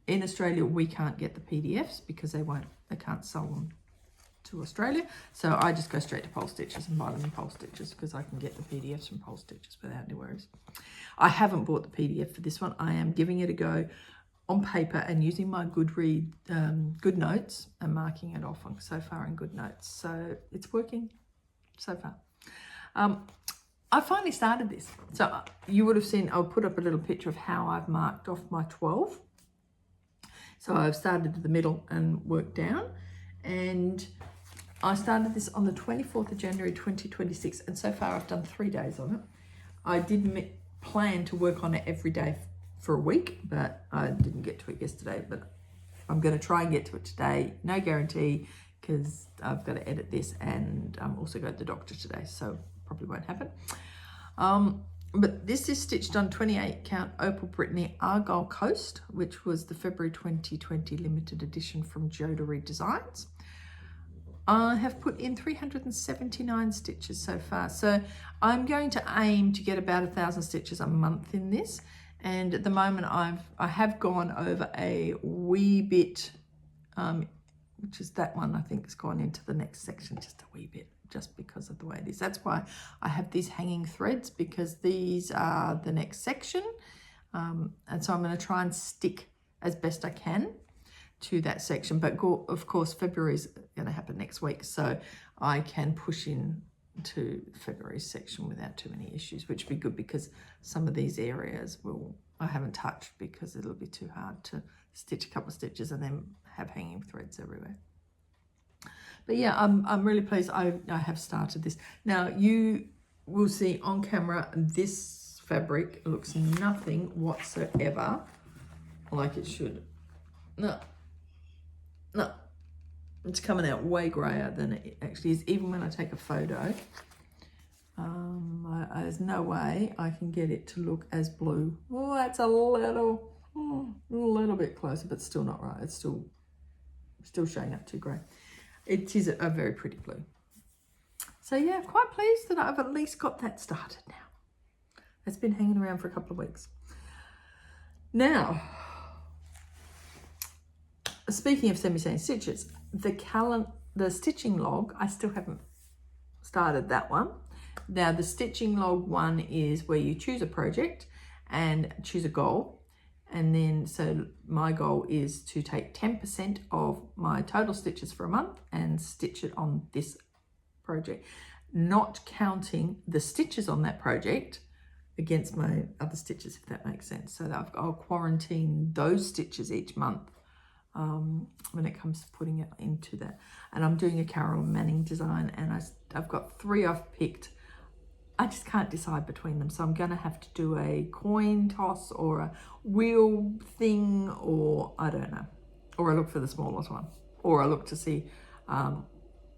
In Australia, we can't get the PDFs because they can't sell them to Australia. So I just go straight to Pole Stitches and buy them in Pole Stitches because I can get the PDFs from Pole Stitches without any worries. I haven't bought the PDF for this one. I am giving it a go on paper and using my Good Notes and marking it off on so far in Good Notes. So it's working so far. I finally started this. So you would have seen, I'll put up a little picture of how I've marked off my 12. So I've started at the middle and worked down. And I started this on the 24th of January 2026. And so far I've done 3 days on it. I did plan to work on it every day for a week, but I didn't get to it yesterday. But I'm going to try and get to it today. No guarantee, because I've got to edit this and also go to the doctor today. So probably won't happen. But this is stitched on 28 count Opal Brittany Argyle Coast, which was the February 2020 limited edition from Jodery Designs. I have put in 379 stitches so far. So I'm going to aim to get about 1,000 stitches a month in this. And at the moment I have gone over a wee bit, which is that one I think has gone into the next section just a wee bit, just because of the way it is. That's why I have these hanging threads, because these are the next section. And so I'm going to try and stick as best I can to that section, but of course February is going to happen next week, so I can push in to February's section without too many issues, which would be good, because some of these areas I haven't touched, because it'll be too hard to stitch a couple of stitches and then have hanging threads everywhere. But yeah, I'm really pleased I have started this. Now you will see on camera this fabric looks nothing whatsoever like it should. No, it's coming out way grayer than it actually is. Even when I take a photo, there's no way I can get it to look as blue. Oh, that's a little bit closer, but still not right. It's still showing up too grey. It is a very pretty blue. So yeah, quite pleased that I've at least got that started now. It's been hanging around for a couple of weeks. Now, speaking of semi-seam stitches, the stitching log, I still haven't started that one. Now the stitching log one is where you choose a project and choose a goal. And then, so my goal is to take 10% of my total stitches for a month and stitch it on this project, not counting the stitches on that project against my other stitches, if that makes sense. So that I'll quarantine those stitches each month when it comes to putting it into that. And I'm doing a Carol Manning design, and I've got 3 I've picked. I just can't decide between them, so I'm going to have to do a coin toss or a wheel thing, or I don't know, or I look for the smallest one, or I look to see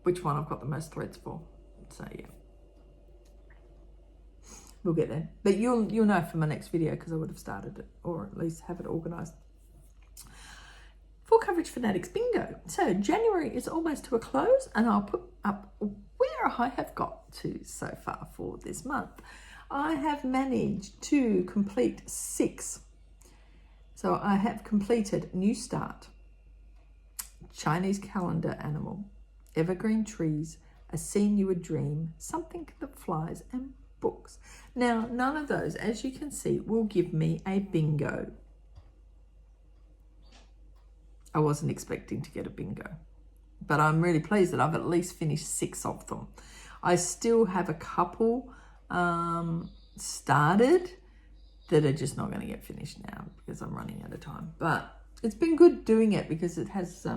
which one I've got the most threads for. So yeah, we'll get there, but you'll know for my next video, because I would have started it, or at least have it organized. Full Coverage Fanatics Bingo. So January is almost to a close, and I'll put up where I have got to so far for this month. I have managed to complete 6. So I have completed New Start, Chinese Calendar Animal, Evergreen Trees, A Scene You Would Dream, Something That Flies, and Books. Now, none of those, as you can see, will give me a bingo. I wasn't expecting to get a bingo, but I'm really pleased that I've at least finished 6 of them. I still have a couple started that are just not going to get finished now because I'm running out of time. But it's been good doing it, because it has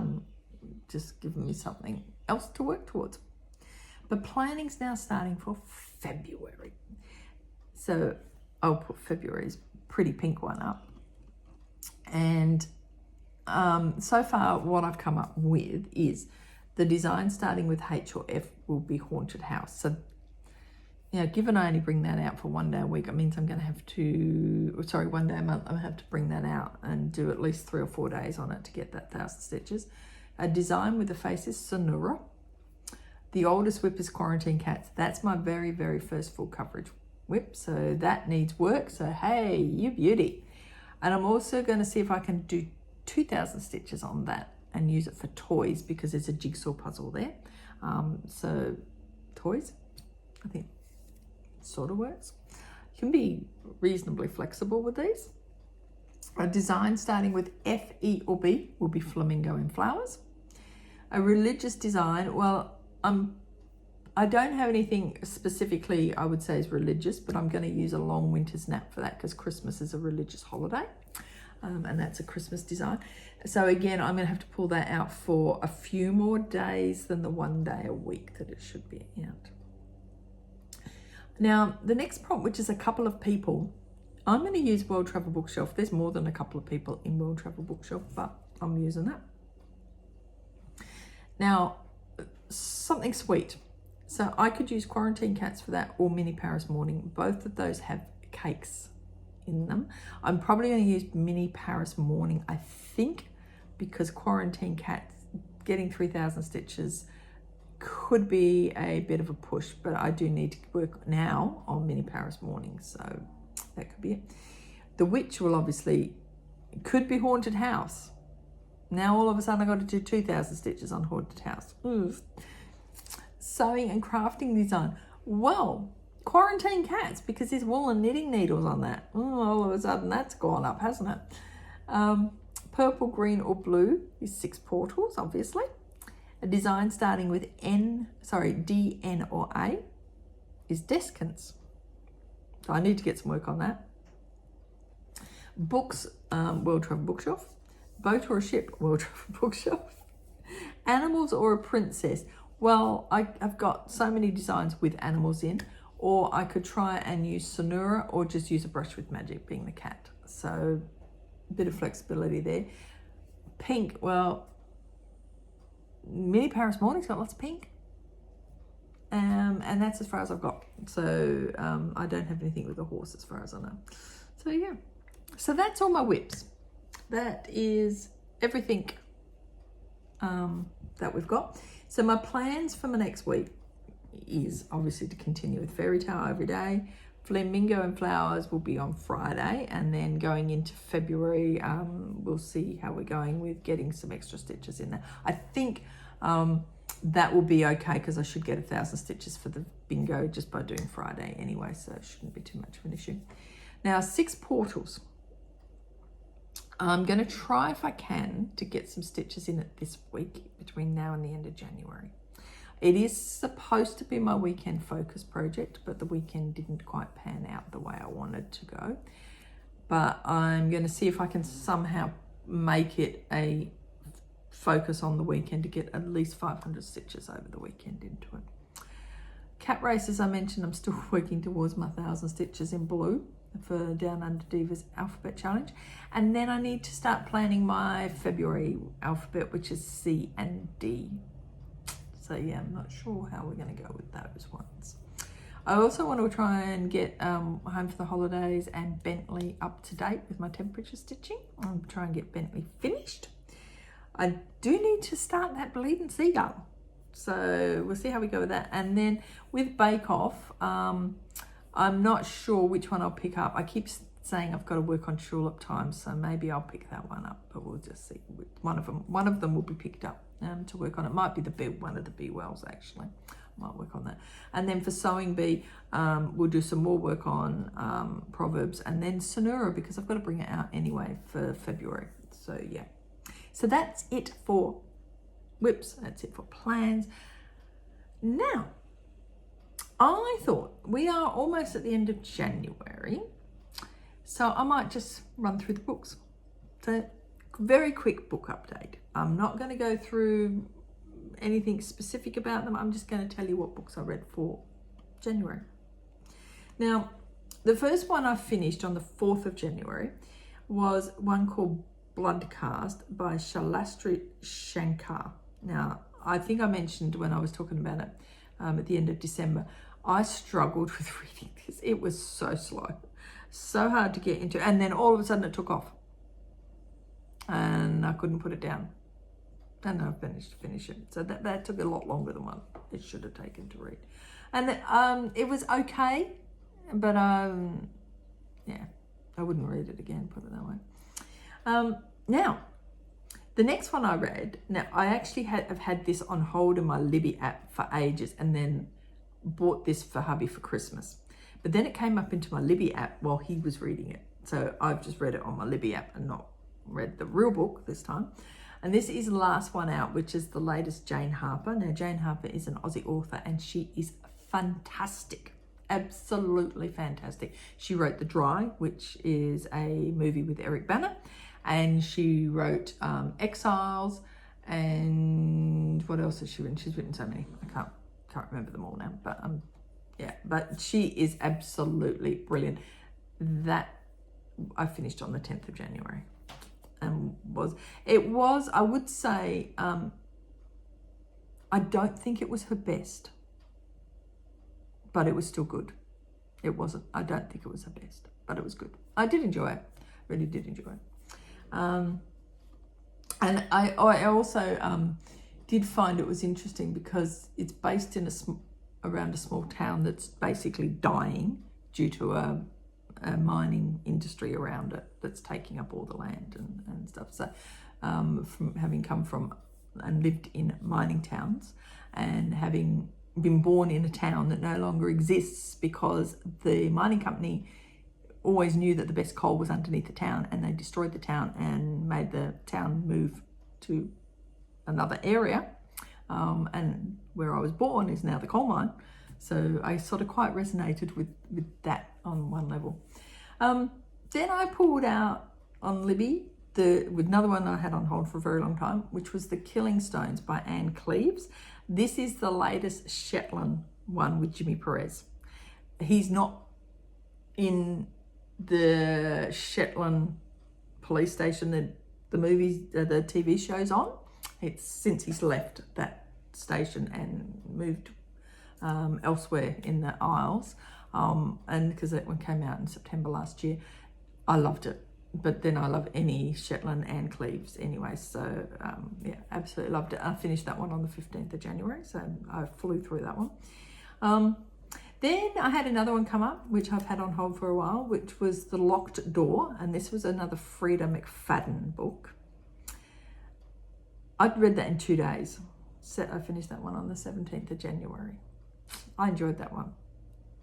just given me something else to work towards. But planning's now starting for February. So I'll put February's pretty pink one up. And so far what I've come up with is the design starting with H or F will be Haunted House. So, you know, given I only bring that out for 1 day a week, it means I'm going to have to, 1 day a month, I'm going to have to bring that out and do at least 3 or 4 days on it to get that 1,000 stitches. A design with the face is Sonura. The oldest whip is Quarantine Cats. That's my very, very first full coverage whip. So that needs work. So, hey, you beauty. And I'm also going to see if I can do 2,000 stitches on that and use it for toys, because there's a jigsaw puzzle there. So toys, I think sort of works. You can be reasonably flexible with these. A design starting with F, E or B will be Flamingo in Flowers. A religious design, well, I don't have anything specifically I would say is religious, but I'm going to use a long winter's nap for that, because Christmas is a religious holiday. And that's a Christmas design. So again, I'm going to have to pull that out for a few more days than the 1 day a week that it should be out. Now, the next prompt, which is a couple of people, I'm going to use World Travel Bookshelf. There's more than a couple of people in World Travel Bookshelf, but I'm using that. Now, something sweet. So I could use Quarantine Cats for that, or Mini Paris Morning. Both of those have cakes in them. I'm probably going to use Mini Paris Morning, I think, because Quarantine Cats, getting 3,000 stitches could be a bit of a push, but I do need to work now on Mini Paris Morning, so that could be it. The Witch will obviously, could be Haunted House. Now all of a sudden I've got to do 2,000 stitches on Haunted House. Oof. Sewing and crafting design. Well, quarantine cats, because there's wool and knitting needles on that. All of a sudden that's gone up, hasn't it? Purple, green or blue is 6 portals, obviously. A design starting with D, N or A is Deskins. So I need to get some work on that. Books, World Travel Bookshelf. Boat or a ship, World Travel Bookshelf. Animals or a princess. Well, I've got so many designs with animals in, or I could try and use Sonura or just use a brush with Magick, being the cat. So a bit of flexibility there. Pink, well, Mini Paris Morning's got lots of pink. And that's as far as I've got. So I don't have anything with a horse as far as I know. So yeah. So that's all my whips. That is everything that we've got. So my plans for my next week is obviously to continue with Fairytale every day. Flamingo and Flowers will be on Friday, and then going into February, we'll see how we're going with getting some extra stitches in there. I think that will be okay, because I should get 1,000 stitches for the bingo just by doing Friday anyway, so it shouldn't be too much of an issue. Now, 6 portals. I'm going to try, if I can, to get some stitches in it this week between now and the end of January. It is supposed to be my weekend focus project, but the weekend didn't quite pan out the way I wanted to go. But I'm going to see if I can somehow make it a focus on the weekend to get at least 500 stitches over the weekend into it. Cat races, I mentioned, I'm still working towards my 1,000 stitches in blue for Down Under Diva's alphabet challenge. And then I need to start planning my February alphabet, which is C and D. So yeah, I'm not sure how we're going to go with those ones. I also want to try and get Home for the Holidays and Bentley up to date with my temperature stitching. I'll try and get Bentley finished. I do need to start that Bleeding Seagull. So we'll see how we go with that. And then with Bake Off, I'm not sure which one I'll pick up. I keep saying I've got to work on Tulip Time, so maybe I'll pick that one up, but we'll just see. One of them will be picked up to work on. It might be one of the Bee Wells, actually. Might work on that. And then for Sewing Bee, we'll do some more work on Proverbs, and then Sonura, because I've got to bring it out anyway for February. So yeah. So that's it for whips. That's it for plans. Now, I thought we are almost at the end of January, so I might just run through the books. So, very quick book update. I'm not going to go through anything specific about them. I'm just going to tell you what books I read for January. Now, the first one I finished on the 4th of January was one called Bloodcast by Shalastri Shankar. Now, I think I mentioned when I was talking about it at the end of December, I struggled with reading this. It was so slow, so hard to get into. And then all of a sudden it took off and I couldn't put it down. And I managed to finish it. So that took a lot longer than what it should have taken to read. And it was okay, but yeah, I wouldn't read it again, put it that way. Now, the next one I read, now I actually have had this on hold in my Libby app for ages, and then bought this for hubby for Christmas. But then it came up into my Libby app while he was reading it. So I've just read it on my Libby app and not read the real book this time. And this is the last one out, which is the latest Jane Harper. Now, Jane Harper is an Aussie author and she is fantastic. Absolutely fantastic. She wrote The Dry, which is a movie with Eric Bana. And she wrote Exiles, and what else has she written? She's written so many. I can't remember them all now, but yeah, but she is absolutely brilliant. That I finished on the 10th of January, and I would say, I don't think it was her best, but it was still good. It wasn't, I don't think it was her best, but it was good. I did enjoy it, really did enjoy it. And I also did find it was interesting because it's based in around a small town that's basically dying due to a mining industry around it that's taking up all the land and stuff. So from having come from and lived in mining towns and having been born in a town that no longer exists because the mining company always knew that the best coal was underneath the town, and they destroyed the town and made the town move to another area. And where I was born is now the coal mine. So I sort of quite resonated with that on one level. Then I pulled out on Libby with another one I had on hold for a very long time, which was The Killing Stones by Anne Cleves. This is the latest Shetland one with Jimmy Perez. He's not in the Shetland police station that the movies, the TV show's on. It's since he's left that station and moved elsewhere in the Isles. And because that one came out in September last year, I loved it. But then I love any Shetland and Cleves anyway. So yeah, absolutely loved it. I finished that one on the 15th of January. So I flew through that one. Then I had another one come up, which I've had on hold for a while, which was The Locked Door. And this was another Frida McFadden book. I'd read that in 2 days. So I finished that one on the 17th of January. I enjoyed that one.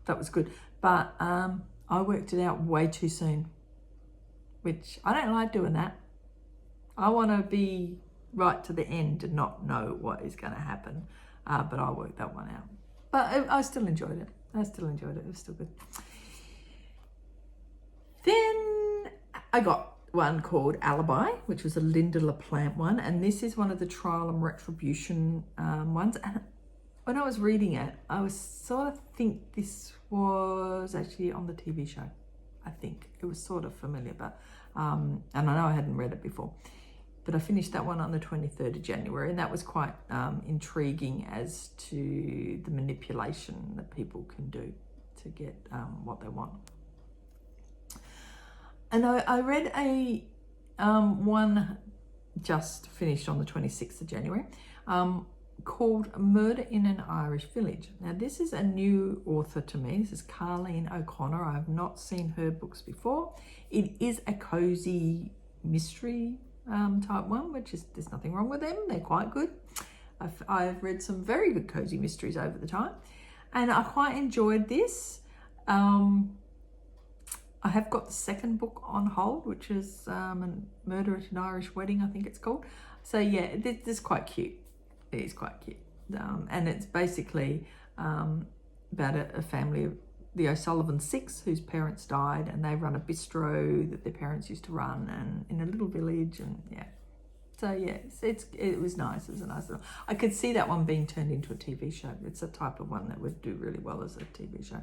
That was good. But I worked it out way too soon, which I don't like doing that. I want to be right to the end and not know what is going to happen. But I worked that one out. But I still enjoyed it. It was still good. Then I got one called Alibi, which was a Linda LaPlante one. And this is one of the Trial and Retribution ones. And when I was reading it, I was sort of think this was actually on the TV show. I think it was sort of familiar, but and I know I hadn't read it before. But I finished that one on the 23rd of January, and that was quite intriguing as to the manipulation that people can do to get what they want. And I read a one just finished on the 26th of January called Murder in an Irish Village. Now, this is a new author to me. This is Carleen O'Connor. I have not seen her books before. It is a cozy mystery type one, which is, there's nothing wrong with them. They're quite good. I've read some very good cozy mysteries over the time, and I quite enjoyed this. I have got the second book on hold, which is Murder at an Irish Wedding, I think it's called. So yeah, this is quite cute. It is quite cute. And it's basically about a family of the O'Sullivan Six whose parents died, and they run a bistro that their parents used to run, and in a little village, and yeah. So yeah, it was nice. It was a nice little. I could see that one being turned into a TV show. It's a type of one that would do really well as a TV show.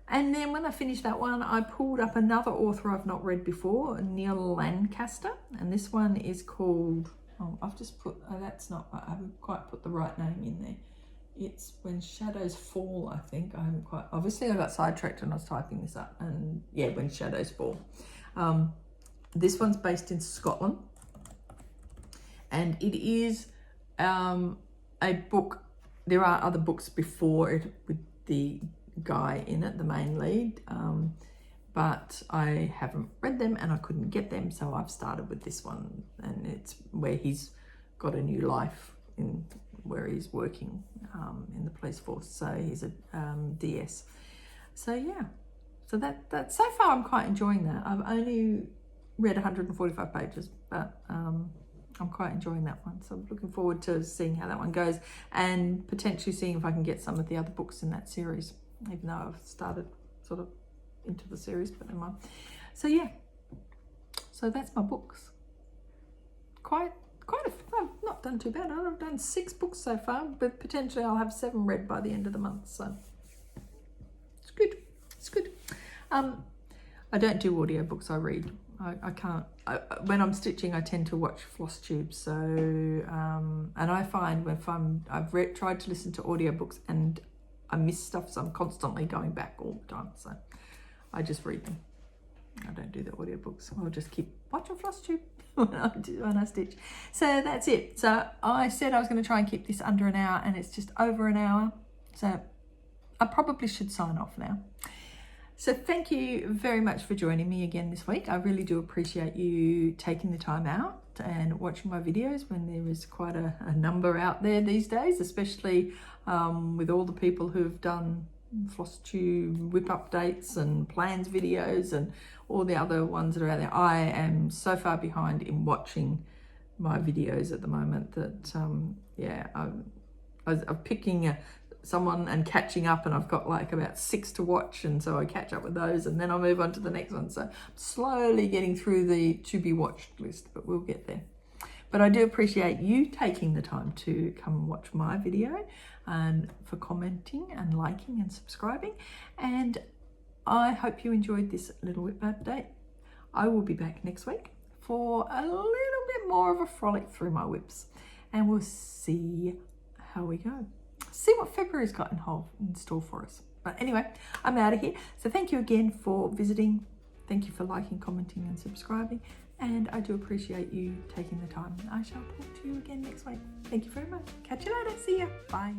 And then when I finished that one, I pulled up another author I've not read before, Neil Lancaster, and this one is called. Oh, I've just put. Oh, that's not. I haven't quite put the right name in there. It's When Shadows Fall, I think. I haven't quite. Obviously, I got sidetracked when I was typing this up, and yeah, When Shadows Fall. This one's based in Scotland, and it is a book. There are other books before it with the guy in it, the main lead, but I haven't read them and I couldn't get them, so I've started with this one, and it's where he's got a new life in where he's working in the police force, so he's a DS. So yeah, so that so far I'm quite enjoying that. I've only read 145 pages, but I'm quite enjoying that one, so I'm looking forward to seeing how that one goes, and potentially seeing if I can get some of the other books in that series, even though I've started sort of into the series, but never mind. So yeah, so that's my books. I've not done too bad. I've done 6 books so far, but potentially I'll have 7 read by the end of the month, so it's good. I don't do audiobooks, I read. I can't. When I'm stitching, I tend to watch Flosstube, so and I find I've tried to listen to audiobooks and I miss stuff, so I'm constantly going back all the time, so I just read them. I don't do the audiobooks. I'll just keep watching Flosstube when I stitch. So that's it. So I said I was going to try and keep this under an hour, and it's just over an hour. So I probably should sign off now. So thank you very much for joining me again this week. I really do appreciate you taking the time out and watching my videos when there is quite a number out there these days, especially with all the people who've done Flosstube whip updates and plans videos and all the other ones that are out there. I am so far behind in watching my videos at the moment that yeah, I'm picking someone and catching up, and I've got like about 6 to watch, and so I catch up with those and then I'll move on to the next one. So I'm slowly getting through the to be watched list, but we'll get there. But I do appreciate you taking the time to come and watch my video, and for commenting and liking and subscribing. And I hope you enjoyed this little whip update. I will be back next week for a little bit more of a frolic through my whips, and we'll see how we go. See what February's got in store for us. But anyway, I'm out of here. So thank you again for visiting. Thank you for liking, commenting and subscribing. And I do appreciate you taking the time. I shall talk to you again next week. Thank you very much. Catch you later. See ya. Bye.